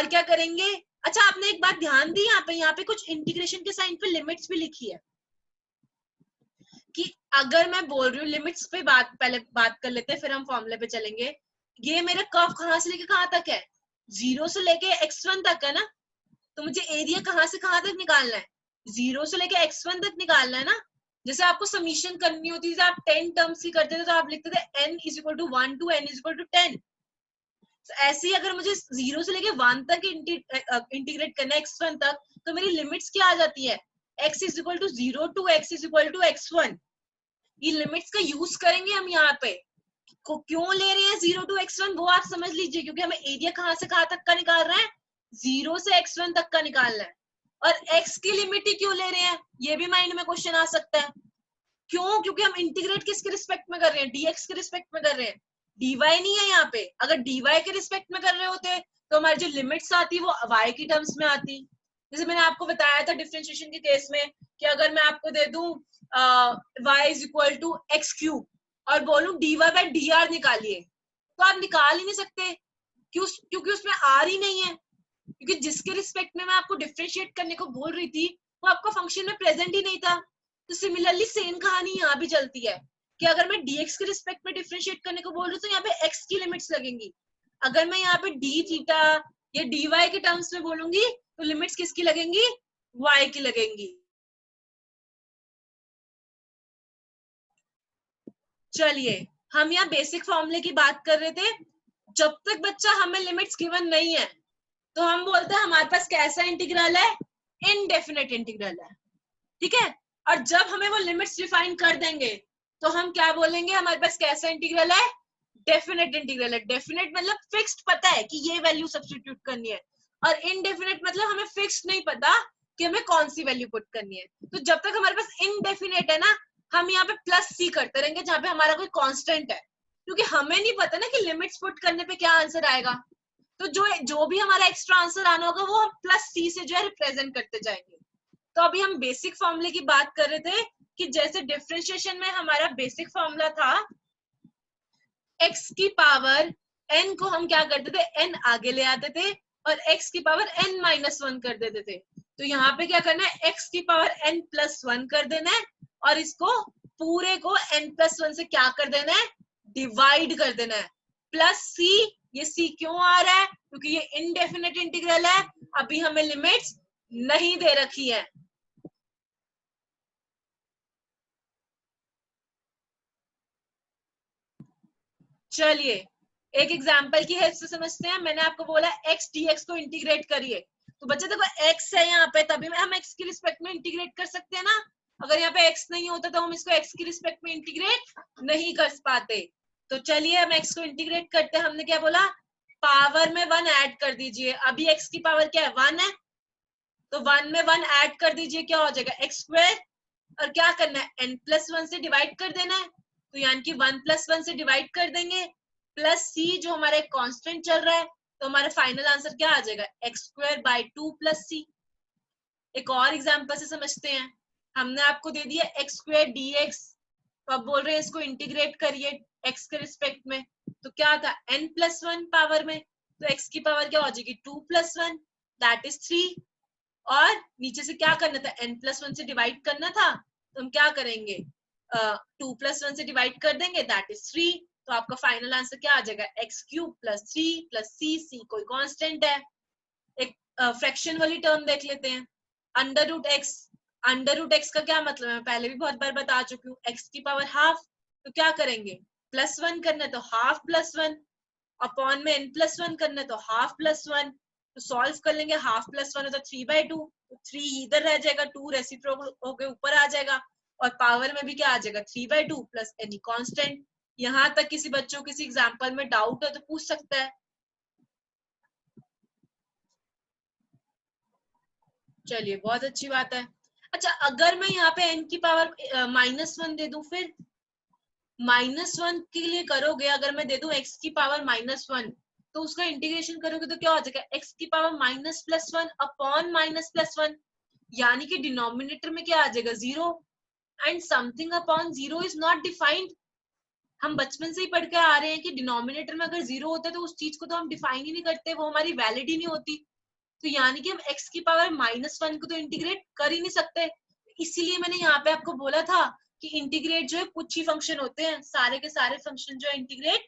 क्या करेंगे? अच्छा आपने एक बात ध्यान दी, यहाँ पे कुछ इंटीग्रेशन के साइन पे लिमिट्स भी लिखी है कि अगर मैं बोल रही हूँ लिमिट्स पे पहले बात कर लेते हैं, फिर हम फॉर्मूले पे चलेंगे। ये मेरा कर्व कहाँ से लेके कहाँ तक है? 0 से लेके x1 तक है ना, तो मुझे एरिया कहाँ से कहाँ तक निकालना है? 0 से लेके x1 तक निकालना है ना। जैसे आपको समीशन करनी होती है, आप 10 टर्म्स की करते थे तो आप लिखते थे n = 1 to n = 10। ऐसे ही अगर मुझे 0 से लेके 1 तक इंटीग्रेट करना है x1 तक, तो मेरी लिमिट्स क्या आ जाती है? x = 0 to x = x1। ये लिमिट्स का यूज करेंगे हम यहाँ पे। क्यों ले रहे हैं 0 to x1 वो आप समझ लीजिए, क्योंकि हमें एरिया कहाँ से कहाँ तक का निकाल रहे हैं? 0 से x1 तक का निकालना है। और x की लिमिट ही क्यों ले रहे हैं, ये भी माइंड में क्वेश्चन आ सकता है। क्यों? क्योंकि हम इंटीग्रेट किसके रिस्पेक्ट में कर रहे हैं? dx के रिस्पेक्ट में कर रहे हैं, dy नहीं है यहाँ पे। अगर dy के रिस्पेक्ट में कर रहे होते तो हमारी जो लिमिट्स आती वो y की टर्म्स में आती। जैसे मैंने आपको बताया था डिफरेंशिएशन के केस में कि अगर मैं आपको दे दूं y = x³ और बोलूं dy/dr निकालिए, तो आप निकाल ही नहीं सकते। क्योंकि उसमें r ही नहीं है, क्योंकि जिसके रिस्पेक्ट में मैं आपको डिफरेंशिएट करने को बोल रही थी वो आपका फंक्शन में प्रेजेंट ही नहीं था। तो सिमिलरली सेम कहानी यहाँ भी चलती है कि अगर मैं dx के रिस्पेक्ट में डिफरेंशिएट करने को बोल रही हूँ तो यहाँ पे x की लिमिट्स लगेंगी। अगर मैं यहाँ पे dθ या dy के टर्म्स में बोलूंगी तो लिमिट्स किसकी लगेंगी? y की लगेंगी। चलिए हम यहाँ बेसिक फॉर्मूले की बात कर रहे थे। जब तक बच्चा हमें लिमिट्स गिवन नहीं है तो हम बोलते हैं हमारे पास कैसा इंटीग्रल है? इनडेफिनेट इंटीग्रल है, ठीक है। और जब हमें वो लिमिट्स डिफाइन कर देंगे तो हम क्या बोलेंगे? हमारे पास कैसा इंटीग्रल है? डेफिनेट इंटीग्रल है। डेफिनेट मतलब फिक्स्ड पता है कि ये वैल्यू सब्स्टिट्यूट करनी है, और इनडेफिनेट मतलब हमें फिक्स्ड नहीं पता कि हमें कौन सी वैल्यू पुट करनी है। तो जब तक हमारे पास इनडेफिनेट है ना, हम यहाँ पे +c करते रहेंगे जहाँ पे हमारा कोई कांस्टेंट है, क्योंकि हमें नहीं पता ना कि लिमिट्स पुट करने पे क्या आंसर आएगा। तो जो भी हमारा एक्स्ट्रा आंसर आना होगा वो हम +c से जो है रिप्रेजेंट करते जाएंगे। तो अभी हम बेसिक फॉर्मूले की बात कर रहे थे कि जैसे डिफरेंशिएशन में हमारा बेसिक फॉर्मूला था x की पावर n को हम क्या करते थे? n आगे ले आते थे और x की पावर n-1 कर देते थे। तो यहाँ पे क्या करना है? x की पावर n+1 कर देना है और इसको पूरे को n+1 से क्या कर देना है? डिवाइड कर देना है। +c, ये c क्यों आ रहा है? क्योंकि ये इनडेफिनेट इंटीग्रल है, अभी हमें लिमिट्स नहीं दे रखी है। चलिए एक एग्जांपल की हेल्प से समझते हैं। मैंने आपको बोला x dx को इंटीग्रेट करिए, तो बच्चे देखो x है यहाँ पे, तभी हम x की रिस्पेक्ट में इंटीग्रेट कर सकते हैं ना। अगर यहाँ पे x नहीं होता तो हम इसको x की रिस्पेक्ट में इंटीग्रेट नहीं कर पाते। तो चलिए हम x को इंटीग्रेट करते हैं। हमने क्या बोला? पावर में 1 ऐड कर दीजिए। अभी x की पावर क्या है? 1 है, तो 1 में 1 ऐड कर दीजिए, क्या हो जाएगा? x²। और क्या करना है? n+1 से डिवाइड कर देना है, तो यानी कि 1+1 से डिवाइड कर देंगे, +c जो हमारा एक कांस्टेंट चल रहा है, तो हमारा फाइनल आंसर क्या आ जाएगा? x²/2 + c। एक और एग्जांपल से समझते हैं। हमने आपको दे दिया x² dx, तो अब बोल रहे हैं इसको इंटीग्रेट करिए x के रिस्पेक्ट में, तो क्या था? n+1 पावर में, तो x की पावर क्या हो जाएगी? 2+1 दैट इज 3। और नीचे से क्या करना था? n+1 से डिवाइड करना था, तो हम क्या करेंगे? 2+1 से डिवाइड कर देंगे, दैट इज 3। तो आपका फाइनल आंसर क्या आ जाएगा? x³ + 3 + c। c कोई कांस्टेंट है। एक फ्रैक्शन वाली टर्म देख लेते हैं, √x। √x का क्या मतलब है? मैं पहले भी बहुत बार बता चुकी हूँ। x की पावर ½ तो क्या करेंगे? +1 करना है तो ½ + 1, अपॉन में n+1 करना है तो ½ + 1, तो सॉल्व कर लेंगे। ½ + 1 होता 3/2, तो 3 इधर रह जाएगा, 2 रेसिप्रोकल होके ऊपर आ जाएगा, और पावर में भी क्या आ जाएगा? 3/2 + एनी कांस्टेंट। यहाँ तक किसी बच्चों किसी एग्जांपल में डाउट है तो पूछ सकता है। चलिए बहुत अच्छी बात है। अच्छा अगर मैं यहाँ पे n की पावर -1 दे दूं, फिर -1 के लिए करोगे, अगर मैं दे दूं x की पावर -1, तो उसका इंटीग्रेशन करोगे तो क्या हो जाएगा? x की पावर -+1 अपॉन -+1, यानी कि डिनोमिनेटर में क्या आ जाएगा? 0, and something upon 0 is not defined. हम बचपन से ही पढ़ के आ रहे हैं कि डिनोमिनेटर में अगर 0 होता है तो उस चीज को तो हम डिफाइन ही नहीं करते, वो हमारी वैलिड ही नहीं होती। तो यानी कि हम x की पावर -1 को तो इंटीग्रेट कर ही नहीं सकते। इसीलिए मैंने यहाँ पे आपको बोला था कि इंटीग्रेट जो है कुछ ही फंक्शन होते हैं, सारे के सारे फंक्शन जो है इंटीग्रेट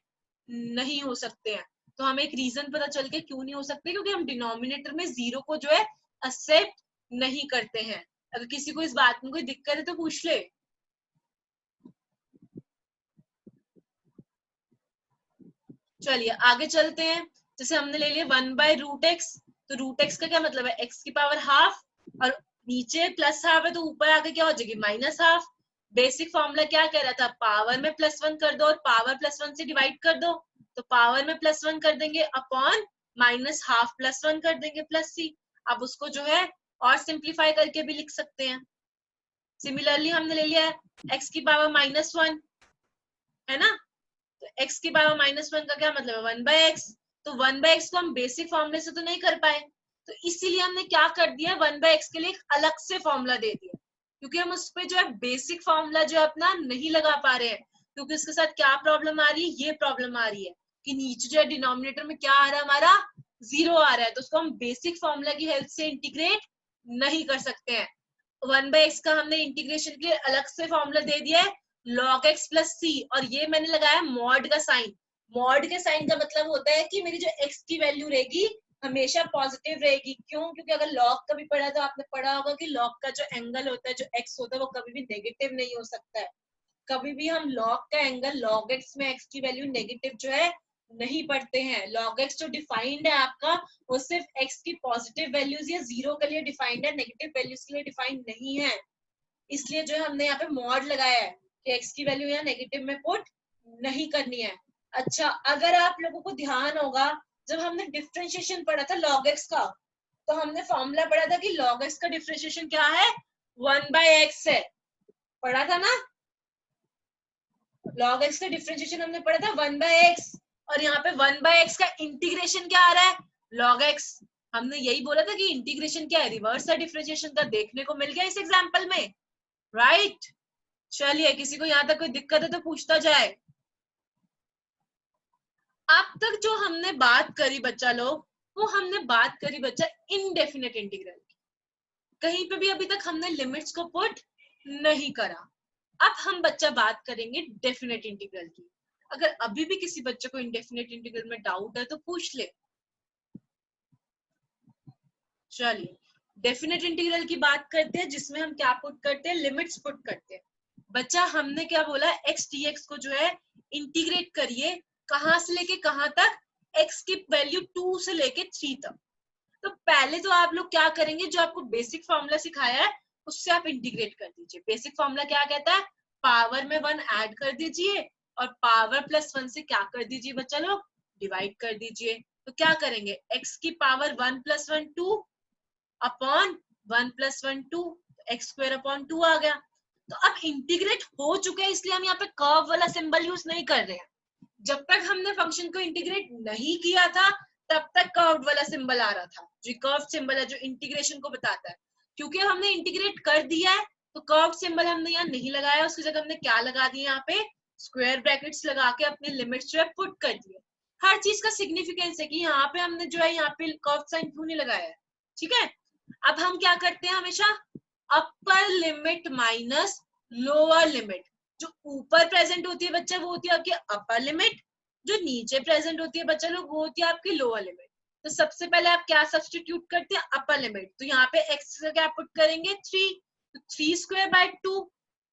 नहीं हो सकते हैं। तो हमें एक रीजन पता चल के क्यों नहीं हो सकते, क्योंकि हम डिनोमिनेटर में 0 को जो है एक्सेप्ट नहीं करते हैं। अगर किसी को इस बात में कोई दिक्कत है तो पूछ ले। चलिए आगे चलते हैं। जैसे हमने ले लिया 1/√x, तो √x का क्या मतलब है, x की पावर हाफ, और नीचे प्लस हाफ है तो ऊपर आके क्या हो जाएगी -हाफ। बेसिक फॉर्मूला क्या कह रहा था, पावर में +1 कर दो और पावर +1 से डिवाइड कर दो। तो पावर में +1 कर देंगे अपॉन -हाफ +1 कर देंगे +c। अब उसको जो है और सिंप्लीफाई करके भी लिख सकते हैं। सिमिलरली हमने ले लिया है x की पावर -1, है ना, तो x की पावर -1 का क्या मतलब है 1/x। तो 1/x को हम बेसिक फॉर्मूले से तो नहीं कर पाए, तो इसीलिए हमने क्या कर दिया, 1/x के लिए एक अलग से फॉर्मूला दे दिया, क्योंकि हम उस पे जो है बेसिक फॉर्मूला जो है अपना नहीं लगा पा रहे हैं। क्योंकि उसके साथ क्या प्रॉब्लम आ रही है, ये प्रॉब्लम आ रही है कि नीचे जो है डिनोमिनेटर में क्या आ रहा है, हमारा 0 आ रहा है, तो उसको हम बेसिक फॉर्मूला की हेल्प से इंटीग्रेट नहीं कर सकते हैं। 1/x का हमने इंटीग्रेशन के लिए अलग से फॉर्मूला दे दिया है log x + c, और ये मैंने लगाया मॉड का साइन। मॉड के साइन का मतलब होता है कि मेरी जो x की वैल्यू रहेगी हमेशा पॉजिटिव रहेगी। क्यों, क्योंकि अगर log का भी पढ़ा तो आपने पढ़ा होगा कि log का जो एंगल होता है, जो x होता है, वो कभी भी नेगेटिव नहीं हो सकता है। कभी भी हम log का एंगल log x में x की वैल्यू नेगेटिव जो है नहीं पढ़ते हैं। log x जो डिफाइंड है आपका, वो सिर्फ x की पॉजिटिव वैल्यूज या 0 के लिए डिफाइंड है, नेगेटिव वैल्यूज के लिए डिफाइंड नहीं है। इसलिए जो है हमने यहाँ पे मॉड लगाया है कि x की वैल्यू यहाँ नेगेटिव में पुट नहीं करनी है। अच्छा, अगर आप लोगों को ध्यान होगा, जब हमने डिफरेंशिएशन पढ़ा था log x का, तो हमने फॉर्मूला पढ़ा था कि log x का डिफरेंशिएशन क्या है, 1/x है, पढ़ा था ना। log x का डिफरेंशिएशन हमने पढ़ा था 1/x, और यहाँ पे 1/x का इंटीग्रेशन क्या आ रहा है, log x। हमने यही बोला था कि इंटीग्रेशन क्या है, रिवर्स है डिफरेंशिएशन का, देखने को मिल गया इस एग्जाम्पल में, राइट। चलिए, किसी को यहाँ तक कोई दिक्कत है तो पूछता जाए। अब तक जो हमने बात करी बच्चा लोग, वो हमने बात करी बच्चा इनडेफिनेट इंटीग्रल की। कहीं पे भी अभी तक हमने लिमिट्स को पुट नहीं करा। अब हम बच्चा बात करेंगे डेफिनेट इंटीग्रल की। अगर अभी भी किसी बच्चे को इनडेफिनेट इंटीग्रल में डाउट है तो पूछ ले। चलिए, डेफिनेट इंटीग्रल की बात करते हैं, जिसमें हम क्या पुट करते हैं, लिमिट्स पुट करते हैं। बच्चा हमने क्या बोला, x dx को जो है इंटीग्रेट करिए, कहां से लेके कहां तक, x की वैल्यू 2 से लेके 3 तक। तो पहले तो आप लोग क्या करेंगे, जो आपको बेसिक फॉर्मूला सिखाया है उससे आप इंटीग्रेट कर दीजिए। बेसिक फॉर्मूला क्या कहता है, पावर में 1 ऐड कर दीजिए और पावर +1 से क्या कर दीजिए बच्चा लोग, डिवाइड कर दीजिए। तो क्या करेंगे, x की पावर 1 + 1 2 अपॉन 1 + 1 2, x² अपॉन 2 आ गया। तो अब इंटीग्रेट हो चुके हैं, इसलिए हम यहाँ पे कर्व वाला सिंबल यूज नहीं कर रहे हैं। जब तक हमने फंक्शन को इंटीग्रेट नहीं किया था तब तक कर्व वाला सिंबल आ रहा था, जो कर्व सिंबल है जो इंटीग्रेशन को बताता है। क्योंकि हमने इंटीग्रेट कर दिया है तो कर्व सिंबल हमने यहाँ नहीं लगाया, उसकी जगह हमने क्या लगा दिया, यहाँ पे स्क्वायर ब्रैकेट्स लगा के अपने लिमिट्स जो है पुट कर दिए। हर चीज का सिग्निफिकेंस है कि यहाँ पे हमने जो है यहाँ पे कर्व साइन क्यों नहीं लगाया है, ठीक है। अब हम क्या करते हैं, हमेशा upper limit minus lower limit. जो ऊपर प्रेजेंट होती है बच्चा वो होती है आपकी अपर लिमिट, जो नीचे प्रेजेंट होती है बच्चा लोग वो होती है आपकी लोअर लिमिट। तो सबसे पहले आप क्या सब्स्टिट्यूट करते हैं, अपर लिमिट। तो यहाँ पे x का क्या पुट करेंगे 3, तो 3²/2।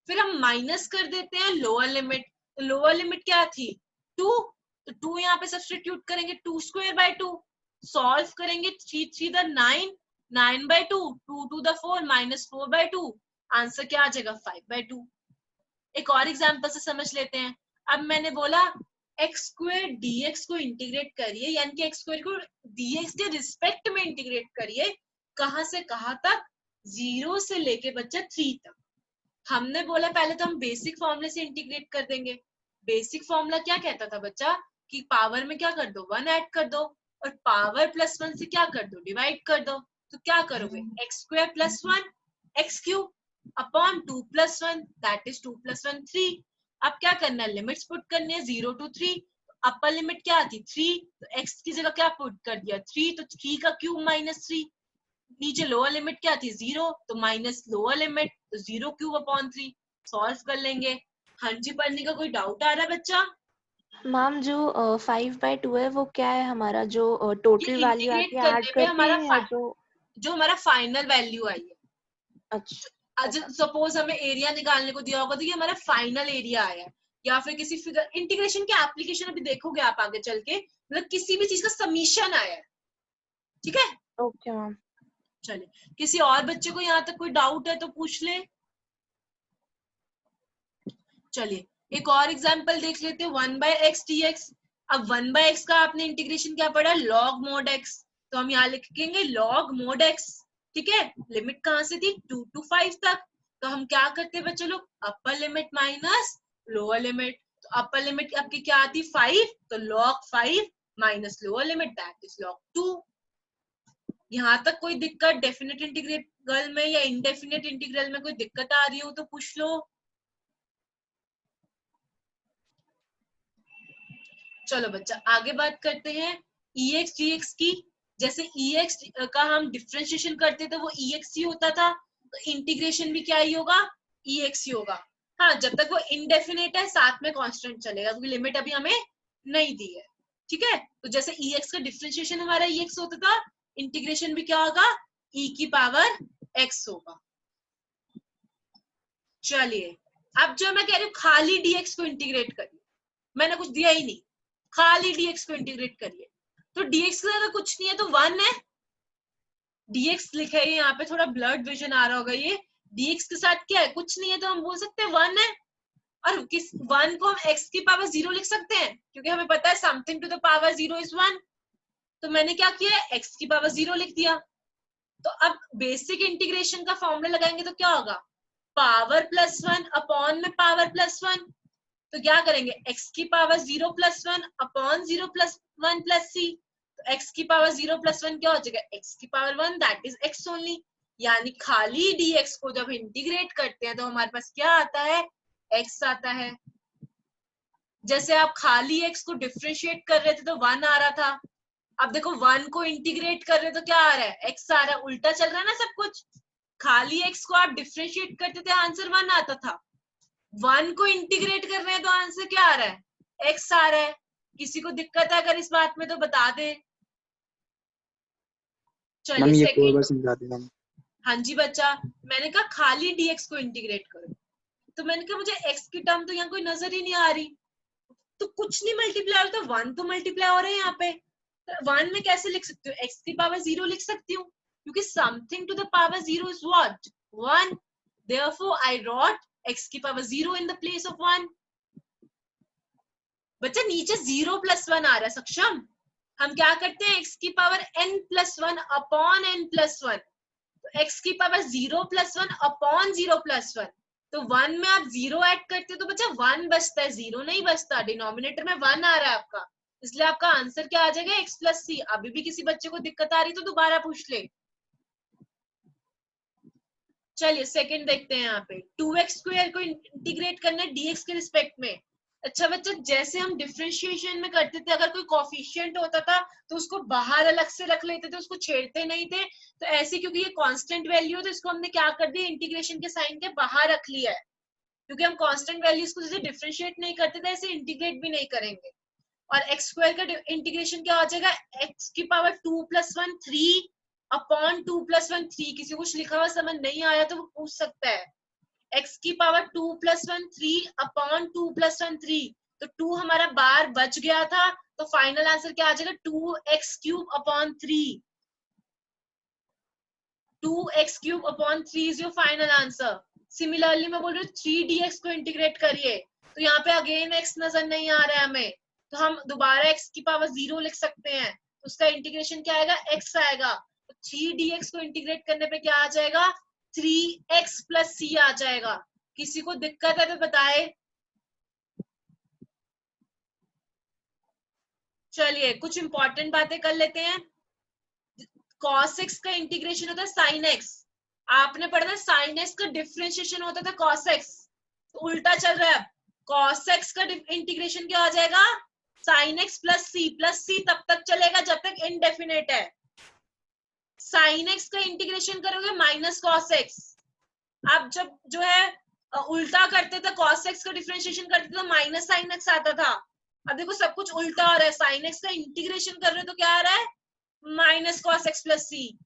फिर हम माइनस कर देते हैं लोअर लिमिट। तो लोअर लिमिट क्या थी 2, तो 2 यहाँ पे सब्स्टिट्यूट करेंगे 2²/2। सॉल्व करेंगे 3 3 द 9, 9/2, 2 2 द 4, -4/2। आंसर क्या आ जाएगा 5/2। एक और एग्जांपल से समझ लेते हैं। अब मैंने बोला x² dx को इंटीग्रेट करिए, यानी कि x² को dx के रिस्पेक्ट में इंटीग्रेट करिए, कहां से कहां तक, 0 से लेके बच्चा 3 तक। हमने बोला पहले तो हम बेसिक फॉर्मूले से इंटीग्रेट कर देंगे। बेसिक फॉर्मूला क्या कहता था बच्चा, कि पावर में क्या कर दो 1 ऐड कर दो और पावर +1 से क्या कर दो, डिवाइड कर दो। तो क्या करोगे, x² + 1 x³ upon 2 + 1, that is 2 + 1 3। अब क्या करना है, लिमिट्स पुट करनी है 0 to 3। अपर लिमिट क्या आती 3, तो x की जगह क्या पुट कर दिया 3, तो 3 का क्यूब -3। नीचे लोअर लिमिट क्या थी 0, तो माइनस लोअर लिमिट, तो 0 क्यूब अपॉन 3। सॉल्व कर लेंगे। हाँ जी, पढ़ने का कोई डाउट आ रहा है बच्चा? मैम जो 5/2 है वो क्या है हमारा, जो ये टोटल वैल्यू आती इंटीग्रेट है ऐड करने पे करके हमारा या जो हमारा फाइनल वैल्यू आई है। अच्छा आज सपोज हमें एरिया निकालने को दिया होगा, तो ये हमारा फाइनल एरिया आया है। या फिर किसी फिगर, इंटीग्रेशन के एप्लीकेशन अभी देखोगे आप आगे चल के, मतलब किसी भी चीज का समीशन आया है। ठीक है, ओके मैम। चलिए, किसी और बच्चे को यहाँ तक कोई डाउट है तो पूछ ले। चलिए, एक और एग्जांपल देख लेते हैं, 1/x dx। अब 1/x का आपने इंटीग्रेशन क्या पढ़ा, log mod x। तो हम यहाँ लिखेंगे log mod x। ठीक है, लिमिट कहाँ से थी 2 to 5 तक। तो हम क्या करते हैं बच्चों लोग, upper limit minus lower limit. तो अपर लिमिट आपकी क्या आती 5, तो log 5 minus lower limit that is log 2। यहाँ तक कोई दिक्कत डेफिनेट इंटीग्रल में या इनडेफिनेट इंटीग्रल में कोई दिक्कत आ रही हो तो पूछ लो। चलो बच्चा, आगे बात करते हैं ex dx की। जैसे ex का हम डिफरेंशिएशन करते थे वो ex ही होता था, तो इंटीग्रेशन भी क्या ही होगा, ex ही होगा। हाँ, जब तक वो इनडेफिनेट है साथ में कांस्टेंट चलेगा, क्योंकि लिमिट अभी हमें नहीं दी है। ठीक है, तो जैसे ex का डिफरेंशिएशन हमारा ex होता था, इंटीग्रेशन भी क्या होगा, e की पावर x होगा। चलिए, अब जो मैं कह रही हूँ खाली dx को इंटीग्रेट करिए, मैंने कुछ दिया ही नहीं, खाली dx को इंटीग्रेट करिए। तो dx की जगह कुछ नहीं है तो 1 है, dx लिखा है यहाँ पे, थोड़ा ब्लड विजन आ रहा होगा ये। dx के साथ क्या है, कुछ नहीं है, तो हम बोल सकते हैं 1 है। और किस 1 को हम x की पावर 0 लिख सकते हैं, क्योंकि हमें पता है something to the power 0 is 1। तो मैंने क्या किया है, x की पावर 0 लिख दिया। तो अब बेसिक इंटीग्रेशन का फॉर्मूला लगाएंगे तो क्या होगा, पावर +1 अपॉन में पावर +1। तो क्या करेंगे, x की पावर 0 + 1 अपॉन 0 + 1 + c। तो x की पावर 0 + 1 क्या हो जाएगा, x की power 1 that is x only. यानी खाली dx को जब इंटीग्रेट करते हैं तो हमारे पास क्या आता है, x आता है। जैसे आप खाली x को डिफरेंशिएट कर रहे थे तो 1 आ रहा था। अब देखो 1 को इंटीग्रेट कर रहे तो क्या आ रहा है, x आ रहा है। उल्टा चल रहा है ना सब कुछ। खाली x को आप डिफरेंशिएट करते थे आंसर 1 आता था, 1 को इंटीग्रेट कर रहे हैं तो आंसर क्या आ रहा है, x आ रहा है। किसी को दिक्कत है अगर इस बात में तो बता दे। चलिए ये सेकंड। बस समझा देना। हाँ जी बच्चा, मैंने कहा खाली dx को इंटीग्रेट करो, तो मैंने कहा मुझे x की टर्म तो यहाँ कोई नजर ही नहीं आ रही, तो कुछ नहीं मल्टीप्लाई हो रहा, 1 तो मल्टीप्लाई हो रहा है यहाँ पे। 1 में कैसे लिख सकती हूँ, x की पावर 0 लिख सकती हूँ, क्योंकि something to the power 0 is what 1। Therefore I wrote x की power 0 in the place of 1। बच्चा नीचे 0 + 1 आ रहा है सक्षम, हम क्या करते हैं, x की पावर n + 1 अपॉन n + 1। तो x की पावर 0 + 1 अपॉन 0 + 1। तो 1 में आप 0 ऐड करते हो तो बच्चा 1 बचता है, 0 नहीं बचता। डिनोमिनेटर में 1 आ रहा है आपका, इसलिए आपका आंसर क्या आ जाएगा, x + c। अभी भी किसी बच्चे को दिक्कत आ रही तो दोबारा पूछ ले। चलिए सेकंड देखते हैं, यहाँ पे 2x² को इंटीग्रेट करना है dx के रिस्पेक्ट में। अच्छा बच्चा, जैसे हम डिफरेंशिएशन में करते थे, अगर कोई कोफिशिएंट होता था तो उसको बाहर अलग से रख लेते थे, उसको छेड़ते नहीं थे। तो ऐसे क्योंकि ये कांस्टेंट वैल्यू है तो इसको हमने क्या कर दिया, इंटीग्रेशन के साइन के बाहर रख लिया है, क्योंकि हम कांस्टेंट वैल्यूज को जैसे डिफरेंशिएट नहीं करते थे ऐसे इंटीग्रेट भी नहीं करेंगे। और x² का इंटीग्रेशन क्या हो जाएगा, x की पावर 2 + 1 3 अपॉन 2 + 1 3। किसी को कुछ लिखा हुआ समझ नहीं आया तो वो पूछ सकता है। x की पावर 2 + 1 3 अपॉन 2 + 1 3। तो 2 हमारा बार बच गया था, तो फाइनल आंसर क्या आ जाएगा, 2x³ upon 3। 2x³ upon 3 is your final answer. Similarly मैं बोल रही हूँ 3dx को इंटीग्रेट करिए, तो यहाँ पे अगेन x नजर नहीं आ रहा है हमें, तो हम दोबारा x की पावर 0 लिख सकते हैं। उसका इंटीग्रेशन क्या आएगा, x आएगा। तो 3dx को इंटीग्रेट करने पे क्या आ जाएगा, 3x + c आ जाएगा। किसी को दिक्कत है तो बताए। चलिए कुछ इंपॉर्टेंट बातें कर लेते हैं। cos x का इंटीग्रेशन होता है sin x। आपने पढ़ा था sin x का डिफरेंशिएशन होता था cos x, तो उल्टा चल रहा है अब। cos x का इंटीग्रेशन क्या हो जाएगा, sin x प्लस सी तब तक चलेगा जब तक इनडेफिनेट है। sin x का इंटीग्रेशन करोगे माइनस cos x। आप जब जो है उल्टा करते थे, cos x का डिफरेंशिएशन करते थे तो माइनस sin x आता था। अब देखो सब कुछ उल्टा हो रहा है, sin x का इंटीग्रेशन कर रहे हो तो क्या आ रहा है, माइनस cos x प्लस सी।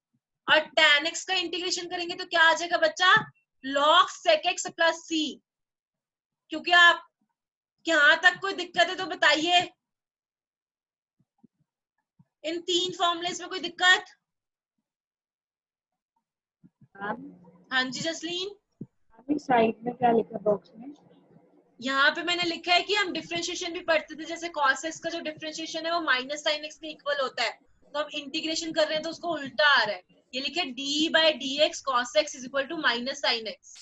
और tan x का इंटीग्रेशन करेंगे तो क्या आ जाएगा बच्चा, log sec x प्लस सी। क्योंकि आप यहाँ तक कोई दिक्कत है तो बताइए, इन तीन फॉर्मूलेस में कोई दिक्कत? हाँ जी जसलीन, अभी साइड में क्या लिखा बॉक्स में? यहाँ पे मैंने लिखा है कि हम डिफरेंशिएशन भी पढ़ते थे, जैसे cos x का जो डिफरेंशिएशन है वो माइनस sin x के इक्वल होता है, तो हम इंटीग्रेशन कर रहे हैं तो उसको उल्टा आ रहा है। ये लिखे d by D X cos x is equal to minus sin x।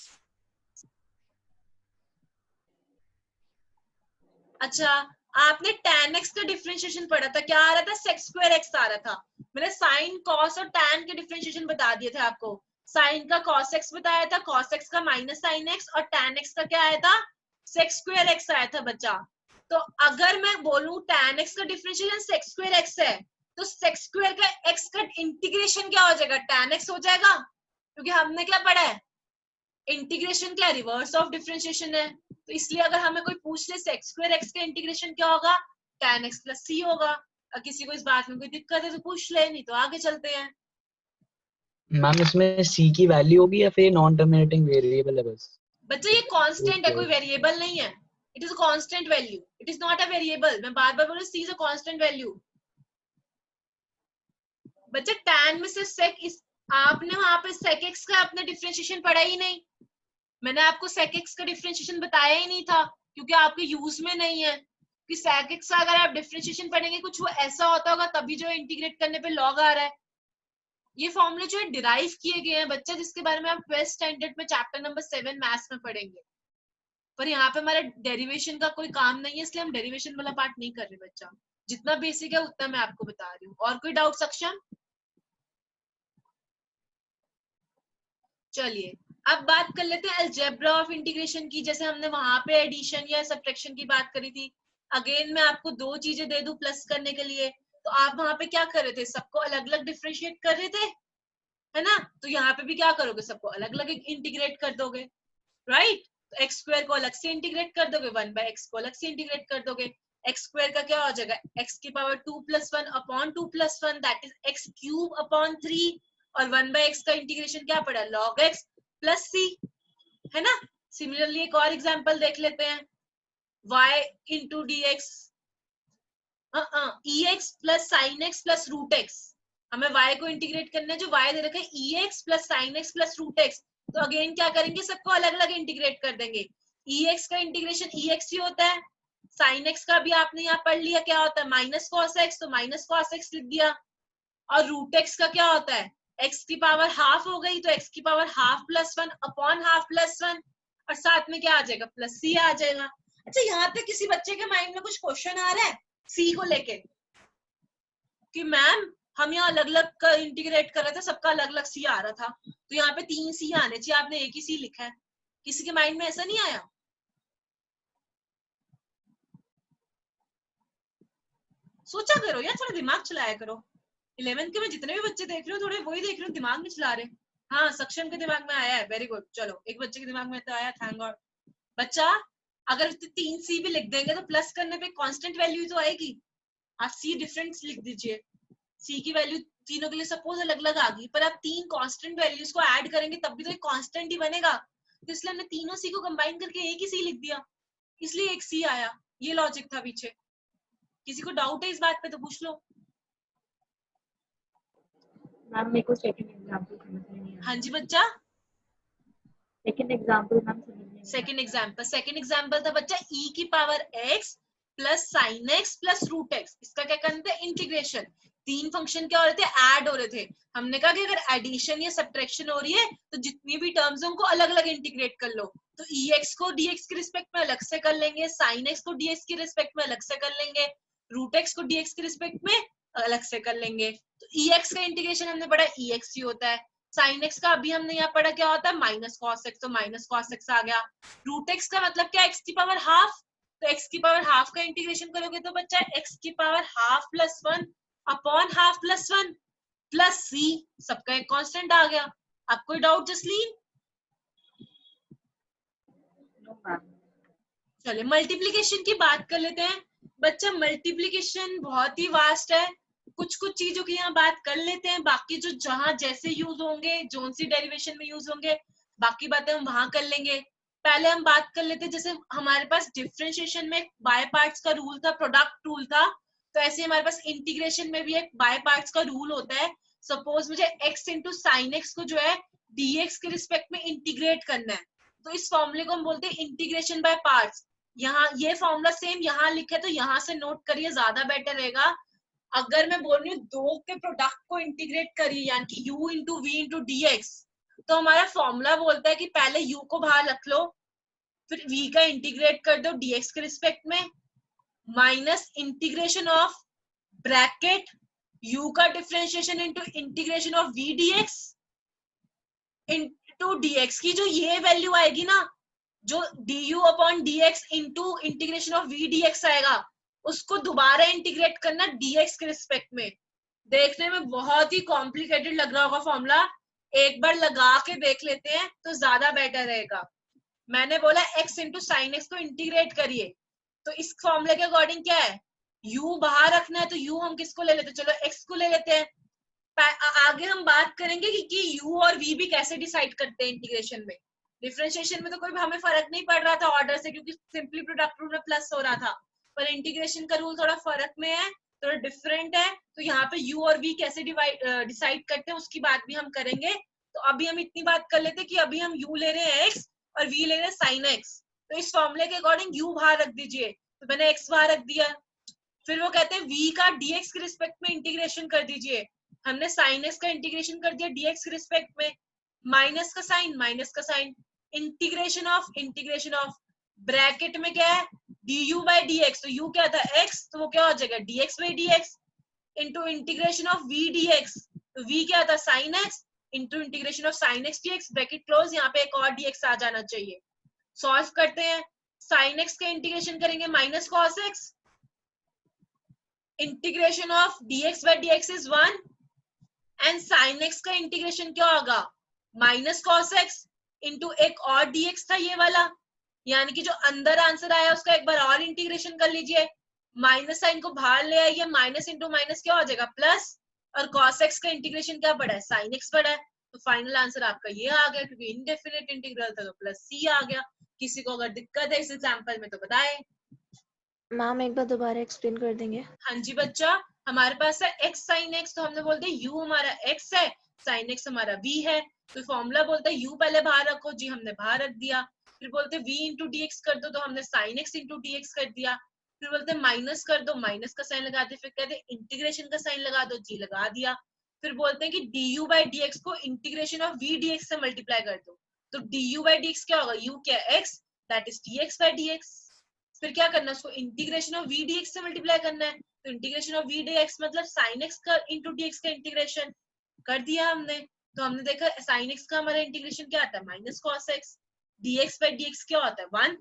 अच्छा, आपने tan x का डिफरेंशिएशन पढ़ा था, क्या आ रहा था, sec स्क्वायर x आ रहा था। मैंने sin cos और tan के डिफरेंशिएशन बता दिए थे आपको। sin का cos x बताया था, cos x का माइनस sin x, और tan x का क्या आया था, sec स्क्वायर x आया था बच्चा। तो अगर मैं बोलूं tan x का डिफरेंशिएशन sec स्क्वायर x है, तो sec स्क्वायर का x का इंटीग्रेशन क्या हो जाएगा, tan x हो जाएगा, क्योंकि हमने क्या पढ़ा है, इंटीग्रेशन क्या रिवर्स ऑफ डिफरेंशिएशन है। तो इसलिए अगर हमें कोई पूछ ले sec स्क्वायर x का इंटीग्रेशन क्या होगा, tan x प्लस सी होगा। अगर किसी को इस बात में कोई दिक्कत है तो पूछ ले, नहीं तो आगे चलते हैं। मैम इसमें c की वैल्यू होगी या फिर नॉन टर्मिनेटिंग वेरिएबल है बस? बच्चा ये कांस्टेंट है, कोई वेरिएबल नहीं है। It is a constant value, it is not a variable. मैं बार बार बोल रही हूँ, सी इज अ कांस्टेंट वैल्यू। बच्चा tan में से sec इस, आपने वहां पे sec x का अपने डिफरेंशिएशन पढ़ा ही नहीं। मैंने आपको sec x का डिफरेंशिएशन बताया ही नहीं था, क्योंकि आपके यूज में नहीं है। कि sec x का अगर आप डिफरेंशिएशन पढ़ेंगे कुछ वो ऐसा होता होगा, तभी जो इंटीग्रेट करने पे log आ रहा है। ये फॉर्मूले जो है डिराइव किए गए हैं बच्चा, जिसके बारे में आप 12th स्टैंडर्ड में चैप्टर नंबर 7 मैथ्स में पढ़ेंगे। पर यहाँ पे हमारा डेरिवेशन का कोई काम नहीं है, इसलिए हम डेरिवेशन वाला पार्ट नहीं कर रहे बच्चा। जितना बेसिक है उतना मैं आपको बता रही हूँ। और कोई डाउट सक्षम? चलिए अब बात कर लेते हैं अलजेब्रा ऑफ इंटीग्रेशन की। जैसे हमने वहां पे एडिशन या सब्ट्रैक्शन की बात करी थी। अगेन मैं आपको दो चीजें दे दूं प्लस करने के लिए, तो आप वहां पे क्या कर रहे थे, सबको अलग अलग डिफरेंशिएट कर रहे थे, है ना। तो यहाँ पे भी क्या करोगे, सबको अलग अलग इंटीग्रेट कर दोगे, राइट। तो एक्स स्क्वायर को अलग से इंटीग्रेट कर दोगे, 1/x को अलग से इंटीग्रेट कर दोगे। एक्स स्क्वायर का क्या हो जाएगा, x की power 2 + 1 upon 2 + 1 that is x cube upon 3, और 1/x का इंटीग्रेशन क्या पड़ा, log x प्लस c, है ना। सिमिलरली एक और एग्जांपल देख लेते हैं, y into D X, ex plus sine X plus root X. हमें y को इंटीग्रेट करना है, जो y दे रखा है ex plus sine X plus root X. तो अगेन क्या करेंगे, सबको अलग अलग इंटीग्रेट कर देंगे। ex का इंटीग्रेशन ex ही होता है, साइन एक्स का भी आपने यहाँ पढ़ लिया क्या होता है, माइनस cos x, तो माइनस cos x लिख दिया। और रूट एक्स का क्या होता है, x की पावर हाफ हो गई, तो x की power half plus 1 upon half plus 1, और साथ में क्या आ जाएगा, प्लस c आ जाएगा। अच्छा, यहाँ पे किसी बच्चे के माइंड में कुछ क्वेश्चन आ रहा है c को लेके कि मैम हम यहाँ अलग अलग इंटीग्रेट कर रहे थे, सबका अलग अलग c आ रहा था, तो यहाँ पे 3 c आने चाहिए, आपने एक ही c लिखा है। किसी के माइंड में ऐसा नहीं आया? सोचा करो यार, थोड़ा दिमाग चलाया करो। 11th के में जितने भी बच्चे देख रहे हो, थोड़े वही देख रहे हो, दिमाग नहीं चला रहे। हाँ, सक्षम के दिमाग में आया है, वेरी गुड। चलो, एक बच्चे के दिमाग में तो आया, थैंक गॉड। बच्चा अगर 3 c भी लिख देंगे तो प्लस करने पे कांस्टेंट वैल्यू तो आएगी। आप c डिफरेंस लिख दीजिए, c की वैल्यू तीनों के लिए सपोज अलग अलग आ गई, पर आप 3 कांस्टेंट वैल्यूज को ऐड करेंगे तब भी तो एक कांस्टेंट ही बनेगा। तो इसलिए हमने तीनों c को कंबाइन करके एक ही c लिख दिया, इसलिए एक c आया। ये लॉजिक था पीछे। किसी को डाउट है इस बात पे तो पूछ लो। मैम मेरे को सेकंड एग्जांपल समझ में नहीं आया। हाँ जी बच्चा, सेकंड एग्जांपल मैम समझ में नहीं आया। सेकंड एग्जांपल था बच्चा e की power x plus sine x plus root x। इसका क्या करते हैं, इंटीग्रेशन। 3 फंक्शन क्या हो रहे थे, ऐड हो रहे थे। हमने कहा कि अगर एडिशन या सब्ट्रैक्शन हो रही है तो जितनी भी टर्म्स हैं उनको अलग अलग इंटीग्रेट कर लो। तो ex को dx के रिस्पेक्ट में अलग से कर लेंगे, साइन x को dx के रिस्पेक्ट में अलग से कर लेंगे, रूट x को dx के रिस्पेक्ट में अलग से कर लेंगे। तो ex का इंटीग्रेशन हमने पढ़ा ex ही होता है, साइन एक्स का अभी हमने यहाँ पढ़ा क्या होता है माइनस कॉस एक्स, तो माइनस कॉस एक्स आ गया। रूट एक्स का मतलब क्या एक्स की पावर हाफ, तो एक्स की पावर हाफ का इंटीग्रेशन करोगे तो बच्चा एक्स की power half plus 1 upon half plus 1 plus c, सबका एक कांस्टेंट आ गया। अब कोई डाउट जसलीन? No ma'am. चलिए मल्टीप्लिकेशन की बात कर लेते हैं। बच्चा मल्टीप्लिकेशन बहुत ही वास्ट है, कुछ कुछ चीजों की यहाँ बात कर लेते हैं, बाकी जो जहां जैसे यूज होंगे, जोन सी डेरिवेशन में यूज होंगे, बाकी बातें हम वहां कर लेंगे। पहले हम बात कर लेते हैं, जैसे हमारे पास डिफरेंशिएशन में बाय पार्ट्स का रूल था, प्रोडक्ट रूल था, तो ऐसे हमारे पास इंटीग्रेशन में भी एक बाय पार्ट्स का रूल होता है। सपोज मुझे x इंटू साइन एक्स को जो है dx के रिस्पेक्ट में इंटीग्रेट करना है, तो इस फॉर्मूले को हम बोलते हैं इंटीग्रेशन बाय पार्ट्स। यहाँ ये फॉर्मूला सेम यहाँ लिखे तो यहाँ से नोट करिए, ज्यादा बेटर रहेगा। अगर मैं बोल रही हूँ दो के प्रोडक्ट को इंटीग्रेट करिए यानी कि u into V into D X, तो हमारा फॉर्मूला बोलता है कि पहले u को बाहर रख लो, फिर v का इंटीग्रेट कर दो dx के रिस्पेक्ट में, minus integration of bracket u का differentiation into integration of v dx into dx की जो ये वैल्यू आएगी ना, जो du upon dx into integration of v dx आएगा, उसको दोबारा इंटीग्रेट करना dx के रिस्पेक्ट में। देखने में बहुत ही कॉम्प्लिकेटेड लग रहा होगा फॉर्मूला, एक बार लगा के देख लेते हैं तो ज्यादा बेटर रहेगा। मैंने बोला x इंटू साइन एक्स को इंटीग्रेट करिए, तो इस फॉर्मूले के अकॉर्डिंग क्या है, u बाहर रखना है, तो u हम किसको ले लेते हैं, चलो x को ले लेते हैं। आगे हम बात करेंगे कि u और v भी कैसे डिसाइड करते हैं इंटीग्रेशन में। डिफरेंशिएशन में तो कोई हमें फर्क नहीं पड़ रहा था ऑर्डर से, क्योंकि सिंपली प्रोडक्ट रूल में प्लस हो रहा था, पर इंटीग्रेशन का रूल थोड़ा फर्क में है, थोड़ा डिफरेंट है, तो यहाँ पे u और v कैसे डिसाइड करते हैं उसकी बात भी हम करेंगे। तो अभी हम इतनी बात कर लेते हैं कि अभी हम u ले रहे हैं x और v ले रहे हैं साइन x, तो इस फॉर्मूले के अकॉर्डिंग u बाहर रख दीजिए, तो मैंने x बाहर रख दिया। फिर वो कहते हैं v का dx के रिस्पेक्ट में इंटीग्रेशन कर दीजिए, हमने साइन x का इंटीग्रेशन कर दिया dx के रिस्पेक्ट में, माइनस का साइन, इंटीग्रेशन ऑफ ब्रैकेट में क्या है du बाय dx, तो u क्या था x, तो वो क्या हो जाएगा dx by dx into integration of v dx, तो v क्या था sine x into integration of sine x dx, bracket close, यहाँ पे एक और dx आ जाना चाहिए। सॉल्व करते हैं, साइन x का इंटीग्रेशन करेंगे minus cos x, integration of dx by dx is 1 and sine x का इंटीग्रेशन क्या होगा माइनस कॉस x इंटू एक और dx था ये वाला, यानी कि जो अंदर आंसर आया उसका एक बार और इंटीग्रेशन कर लीजिए, माइनस साइन को बाहर ले आइए, माइनस इंटू माइनस क्या हो जाएगा प्लस, और cos x का इंटीग्रेशन क्या पड़ा है साइन x पड़ा है, तो फाइनल आंसर आपका ये आ गया, क्योंकि इनडेफिनेट इंटीग्रल था तो प्लस c आ गया। किसी को अगर दिक्कत है इस एग्जांपल में तो बताएं। मैम एक बार दोबारा एक्सप्लेन कर देंगे? हाँ जी बच्चा, हमारे पास है x साइन x, तो हमने बोलते हैं u हमारा x है, साइन x हमारा v है, तो फॉर्मूला बोलता है u पहले बाहर रखो जी, हमने बाहर रख दिया। फिर बोलते v इंटू dx कर दो, तो हमने साइन x इंटू dx कर दिया। फिर बोलते माइनस कर दो, माइनस का साइन लगा दे, फिर कहते इंटीग्रेशन का साइन लगा दो जी, लगा दिया। फिर बोलते हैं कि du बाई dx को इंटीग्रेशन ऑफ v dx से मल्टीप्लाई कर दो, तो du बाई dx क्या होगा, u क्या x, that is dx by dx। फिर क्या करना है, उसको इंटीग्रेशन ऑफ v dx से मल्टीप्लाई करना है, तो इंटीग्रेशन ऑफ v dx मतलब sin x का इंटू dx का इंटीग्रेशन कर दिया हमने। तो हमने देखा sin x का हमारा इंटीग्रेशन क्या आता है minus cos x, dx by dx क्या होता है 1,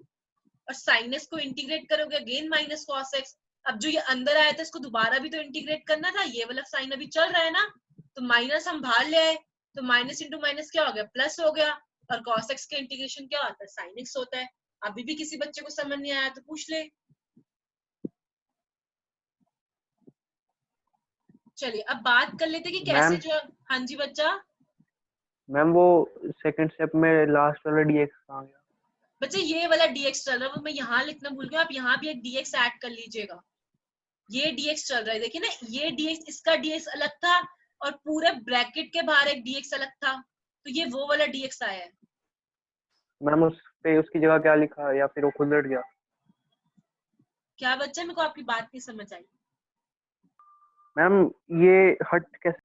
और sin x को इंटीग्रेट करोगे अगेन माइनस cos x। अब जो ये अंदर आया था इसको दोबारा भी तो इंटीग्रेट करना था, ये वाला साइन अभी चल रहा है ना, तो माइनस हम बाहर ले आए, तो माइनस इंटू माइनस क्या हो गया प्लस हो गया, और cos x का इंटीग्रेशन क्या होता है sin x होता है। अभी भी किसी बच्चे को समझ नहीं आया तो पूछ ले। चलिए अब बात कर लेते कि कैसे जो, हाँ जी बच्चा। मैम वो सेकंड स्टेप में लास्ट वाला dx आ गया। बच्चे ये वाला dx चल रहा है, वो मैं यहाँ लिखना भूल गया, आप यहाँ भी एक dx ऐड कर लीजिएगा। ये dx चल रहा है, देखिए ना, ये dx, इसका dx अलग था और पूरे ब्रैकेट के बाहर एक dx अलग था, तो ये वो वाला dx आया है। मैम उस पे उसकी जगह क्या लिखा या फिर वो खुद हट गया? क्या बच्चा, मेरे को आपकी बात नहीं समझ आई। मैम ये हट कैसे?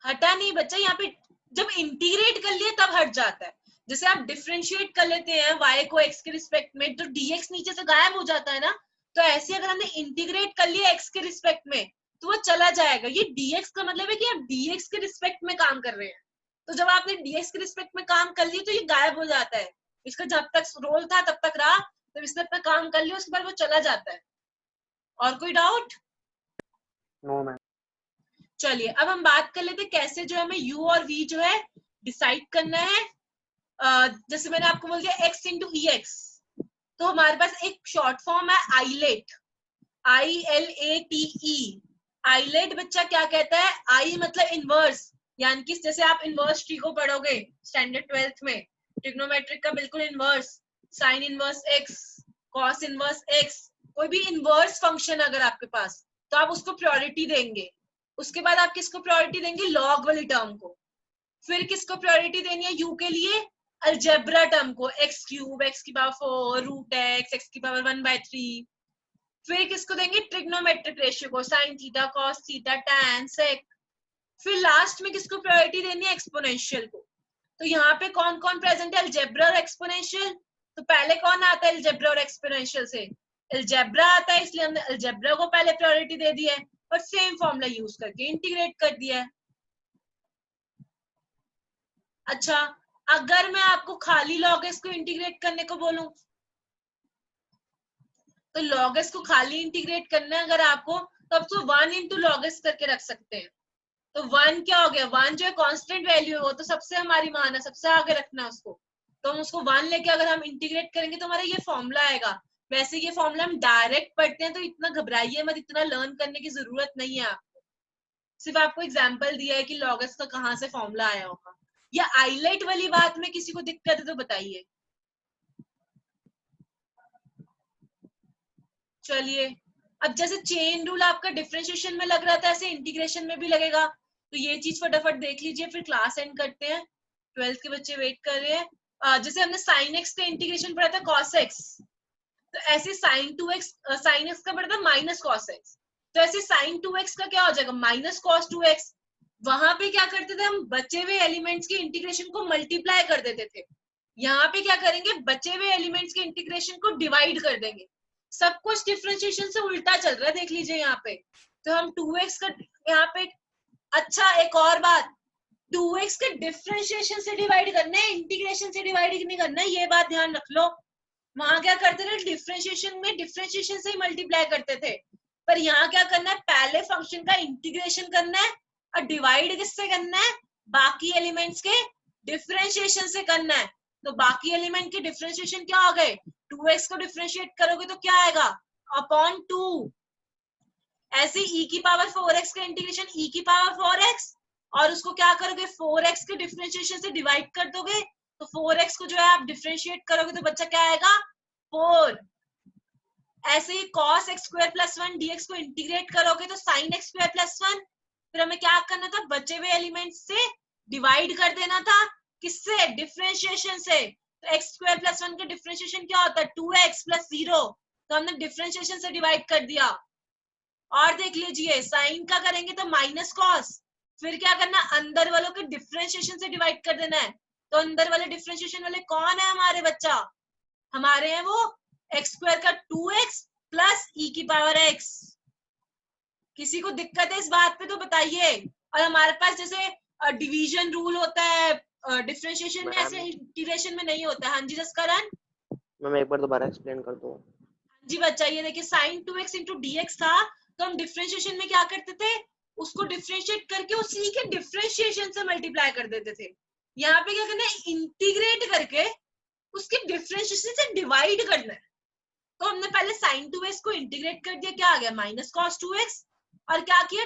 हटा नहीं बच्चा, यहाँ पे जब इंटीग्रेट कर लिए तब हट जाता है। जैसे आप डिफरेंशिएट कर लेते हैं y को x के रिस्पेक्ट में, तो dx नीचे से गायब हो जाता है ना, तो ऐसे अगर हमने इंटीग्रेट कर लिया x के रिस्पेक्ट में तो वो चला जाएगा। ये dx का मतलब है कि आप dx के रिस्पेक्ट में काम कर रहे हैं, तो जब आपने डीएक्स के रिस्पेक्ट में काम कर लिया तो ये गायब हो जाता है। इसका जब तक रोल था तब तक रहा, जब इसने अपना काम कर लिया उसके बाद वो चला जाता है। और कोई डाउट? No ma'am. चलिए अब हम बात कर लेते कैसे जो हमें u और v जो है डिसाइड करना है। जैसे मैंने आपको बोल दिया x इंटू ई एक्स, तो हमारे पास एक शॉर्ट फॉर्म है आइलेट, ILATE। आइलेट बच्चा क्या कहता है? आई मतलब इनवर्स, यानी कि जैसे आप इनवर्स ट्री को पढ़ोगे स्टैंडर्ड 12th में, ट्रिग्नोमेट्रिक का बिल्कुल inverse, sine inverse x, cos inverse x, कोई भी इनवर्स फंक्शन अगर आपके पास तो आप उसको प्रायोरिटी देंगे। उसके बाद आप किसको प्रायोरिटी देंगे? लॉग वाली टर्म को। फिर किसको प्रायोरिटी देनी है u के लिए? अलजेब्रा टर्म को, x क्यूब, x की पावर 4, रूट x, x की पावर 1/3। फिर किसको देंगे? ट्रिग्नोमेट्रिक रेशियो को, sine theta, cos theta, tan, sec. फिर लास्ट में किसको प्रायोरिटी देनी है? एक्सपोनेंशियल को। तो यहाँ पे कौन कौन प्रेजेंट है? अलजेब्रा और एक्सपोनेंशियल। तो पहले कौन आता है अलजेब्रा और एक्सपोनेंशियल से? अलजेब्रा आता है, इसलिए हमने अलजेब्रा को पहले प्रायोरिटी दे दी है और सेम फॉर्मूला यूज करके इंटीग्रेट कर दिया है। अच्छा, अगर मैं आपको खाली log s को इंटीग्रेट करने को बोलूं, तो log s को खाली इंटीग्रेट करना है अगर आपको, तो आप तो 1 इंटू log s करके रख सकते हैं। तो 1 क्या हो गया? 1 जो है कांस्टेंट वैल्यू है, वो तो सबसे हमारी मान है, सबसे आगे रखना है उसको। तो हम उसको 1 लेके अगर हम इंटीग्रेट करेंगे तो हमारा ये फॉर्मूला आएगा। वैसे ये फॉर्मूला हम डायरेक्ट पढ़ते हैं तो इतना घबराइए मत, इतना लर्न करने की जरूरत नहीं है आपको। सिर्फ आपको एग्जाम्पल दिया है कि log s का कहाँ से फॉर्मूला आया होगा। या आइलेट वाली बात में किसी को दिक्कत है तो बताइए। चलिए, अब जैसे चेन रूल आपका डिफरेंशिएशन में लग रहा था, ऐसे इंटीग्रेशन में भी लगेगा। तो ये चीज फटाफट देख लीजिए, फिर क्लास एंड करते हैं। 12th के बच्चे वेट कर रहे हैं। जैसे हमने साइन एक्स का इंटीग्रेशन पढ़ा था कॉस एक्स, तो ऐसे साइन 2x, साइन एक्स का पढ़ा था माइनस कॉस एक्स, तो ऐसे साइन 2x का क्या हो जाएगा? Minus cos 2x। वहां पे क्या करते थे हम? बचे हुए एलिमेंट्स के इंटीग्रेशन को मल्टीप्लाई कर देते थे। यहाँ पे क्या करेंगे? बचे हुए एलिमेंट्स के इंटीग्रेशन को डिवाइड कर देंगे। सब कुछ डिफरेंशिएशन से उल्टा चल रहा है, देख लीजिए यहाँ पे। तो हम 2x का यहाँ पे, अच्छा एक और बात, 2x के डिफरेंशिएशन से डिवाइड करना है, इंटीग्रेशन से डिवाइड नहीं करना है, ये बात ध्यान रख लो। वहां क्या करते थे? डिफरेंशिएशन में डिफरेंशिएशन से ही मल्टीप्लाई करते थे, पर यहाँ क्या करना है? पहले फंक्शन का इंटीग्रेशन करना है और डिवाइड किससे करना है? बाकी एलिमेंट्स के डिफरेंशिएशन से करना है। तो बाकी एलिमेंट के डिफरेंशिएशन क्या हो गए? 2x को डिफरेंशिएट करोगे तो क्या आएगा? अपॉन 2। ऐसे e की पावर 4x का इंटीग्रेशन e की पावर 4x, और उसको क्या करोगे? 4x के डिफरेंशिएशन से डिवाइड कर दोगे, तो 4x को जो है आप डिफरेंशिएट करोगे तो बच्चा क्या आएगा? 4। ऐसे ही cos x square plus 1 dx को इंटीग्रेट करोगे तो sin x स्क्वायर प्लस 1। फिर हमें क्या करना था? बचे हुए एलिमेंट्स से डिवाइड कर देना था, किससे? डिफरेंशिएशन से। तो x स्क्वायर प्लस 1 का डिफरेंशिएशन क्या होता है? 2x plus 0। तो हमने डिफरेंशिएशन से डिवाइड कर दिया। और देख लीजिए, साइन का करेंगे तो माइनस कॉस, फिर क्या करना? अंदर वालों के डिफरेंशिएशन से डिवाइड कर देना है। तो अंदर वाले डिफरेंशिएशन वाले कौन है हमारे बच्चा? हमारे हैं वो x स्क्वायर का 2x प्लस e की पावर x। किसी को दिक्कत है इस बात पे तो बताइए। और हमारे पास जैसे डिवीजन रूल होता है डिफरेंशिएशन में, ऐसे इंटीग्रेशन में नहीं होता। हाँ जी जसकरण। मैं एक बार दोबारा एक्सप्लेन कर दूं। जी बच्चा, ये देखिए साइन 2x इंटू dx था, तो हम डिफरेंशिएशन में क्या करते थे? उसको डिफरेंशिएट करके उसी के डिफरेंशिएशन से मल्टीप्लाई कर देते थे। यहाँ पे क्या करना है? इंटीग्रेट करके उसके डिफरेंशिएशन से डिवाइड करना है। तो हमने पहले साइन 2x को इंटीग्रेट कर दिया, क्या आ गया? Minus cos 2x। और क्या किया?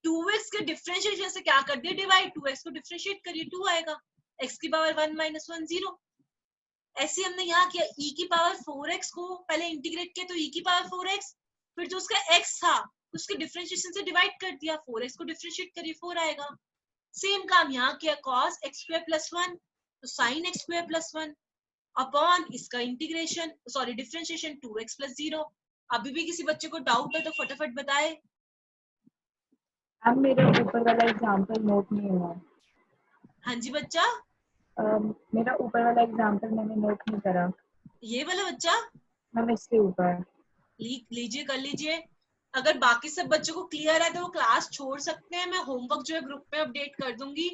2x के डिफरेंशिएशन से क्या कर दिया? डिवाइड। 2x को डिफरेंशिएट करिए, 2 आएगा, x की पावर 1 माइनस 1 0। ऐसे हमने यहाँ किया, e की पावर 4x को पहले इंटीग्रेट किया तो e की पावर 4x, फिर जो उसका x था उसके डिफरेंशिएशन से डिवाइड कर दिया, 4x को डिफरेंशिएट करिए, 4 आएगा। सेम काम यहाँ किया, cos x स्क्वायर प्लस 1 तो sin x square plus 1 upon इसका integration, sorry differentiation 2x plus 0। अभी भी किसी बच्चे को डाउट है तो फटाफट बताए। अब मेरा ऊपर वाला एग्जांपल नोट नहीं हुआ। हाँ जी बच्चा। मेरा ऊपर वाला एग्जांपल मैंने नोट नहीं करा। ये वाला बच्चा मैम इसके ऊपर लीजिए, कर लीजिए। अगर बाकी सब बच्चों को क्लियर है तो वो क्लास छोड़ सकते हैं, मैं होमवर्क जो है ग्रुप में अपडेट कर दूंगी।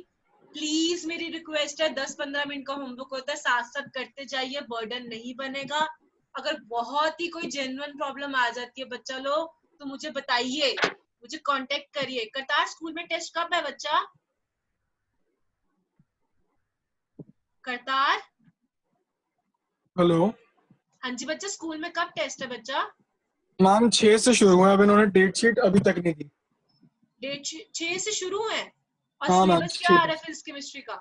प्लीज मेरी रिक्वेस्ट है, 10-15 मिनट का होमवर्क होता है, साथ साथ करते जाइए, बर्डन नहीं बनेगा। अगर बहुत ही कोई जेन्युइन प्रॉब्लम आ जाती है बच्चा लोग तो मुझे बताइए, मुझे कांटेक्ट करिए। करतार स्कूल में टेस्ट कब है बच्चा? करतार, हेलो हाँ जी बच्चा, स्कूल में कब टेस्ट है बच्चा? मैम 6 से शुरू हुआ है, अब इन्होंने डेट शीट अभी तक नहीं दी। डेट 6 से शुरू है। और हाँ मैम, सिलेबस क्या आ रहा है फिजिक्स केमिस्ट्री का?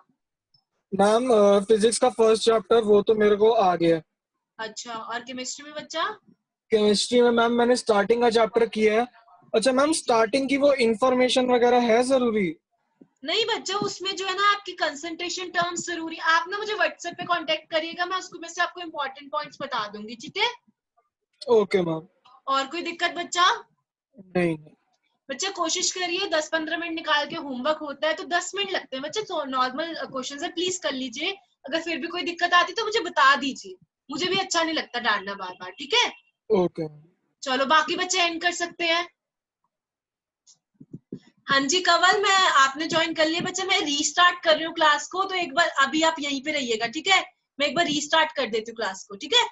मैम फिजिक्स का फर्स्ट चैप्टर वो तो मेरे को आ गया है। अच्छा, और केमिस्ट्री में बच्चा? केमिस्ट्री में मैम मैंने स्टार्टिंग का चैप्टर किया है। अच्छा मैम, स्टार्टिंग की वो इंफॉर्मेशन वगैरह है जरूरी? नहीं बच्चा, उसमें जो है ना आपकी कंसंट्रेशन टर्म्स जरूरी। आप ना मुझे व्हाट्सएप पे कांटेक्ट करिएगा, मैं उसको में से आपको इंपॉर्टेंट पॉइंट्स बता दूंगी, ठीक है? Okay ma'am. और कोई दिक्कत बच्चा? नहीं। बच्चा कोशिश करिए, 10-15 मिनट निकाल के होमवर्क होता है तो 10 मिनट लगते हैं बच्चा, तो नॉर्मल क्वेश्चन है, प्लीज कर लीजिए। अगर फिर भी कोई दिक्कत आती तो मुझे बता दीजिए, मुझे भी अच्छा नहीं लगता डांटना बार बार, ठीक है? ओके। चलो बाकी बच्चे एंड कर सकते हैं। हाँ जी कवल, मैं आपने ज्वाइन कर लिया बच्चा, मैं रीस्टार्ट कर रही हूँ क्लास को, तो एक बार अभी आप यहीं पे रहिएगा, ठीक है? मैं एक बार रीस्टार्ट कर देती हूँ क्लास को, ठीक है?